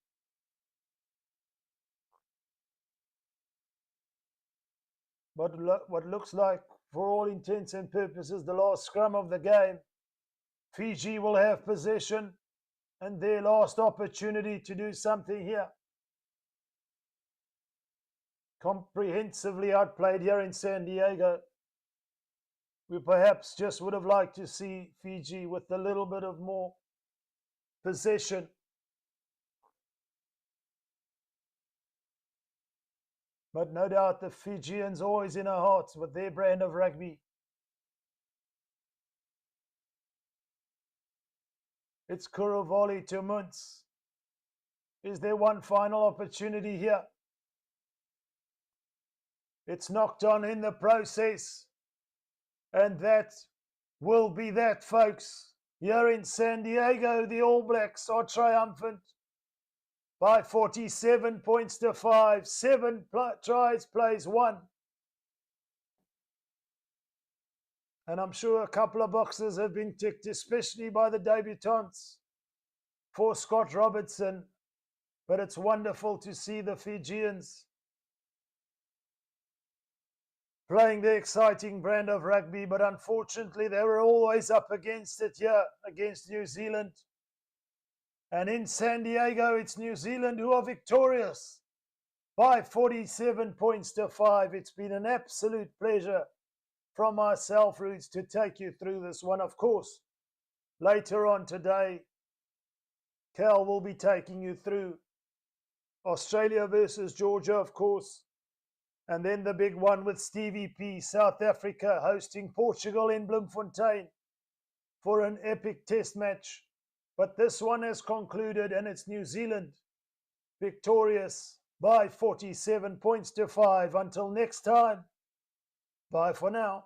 But what looks like, for all intents and purposes, the last scrum of the game. Fiji will have possession and their last opportunity to do something here. Comprehensively outplayed here in San Diego. We perhaps just would have liked to see Fiji with a little bit of more possession. But no doubt the Fijians always in our hearts with their brand of rugby. It's Kuravali to Muntz. Is there one final opportunity here? It's knocked on in the process. And that will be that, folks. Here in San Diego, the All Blacks are triumphant by 47 points to 5. 7 tries, plays 1. And I'm sure a couple of boxes have been ticked, especially by the debutants for Scott Robertson. But it's wonderful to see the Fijians playing the exciting brand of rugby, but unfortunately they were always up against it here, against New Zealand. And in San Diego, it's New Zealand who are victorious by 47 points to 5. It's been an absolute pleasure from myself, Roots, to take you through this one. Of course, later on today, Cal will be taking you through Australia versus Georgia, of course. And then the big one with Stevie P, South Africa hosting Portugal in Bloemfontein for an epic test match. But this one has concluded, and it's New Zealand victorious by 47 points to 5. Until next time, bye for now.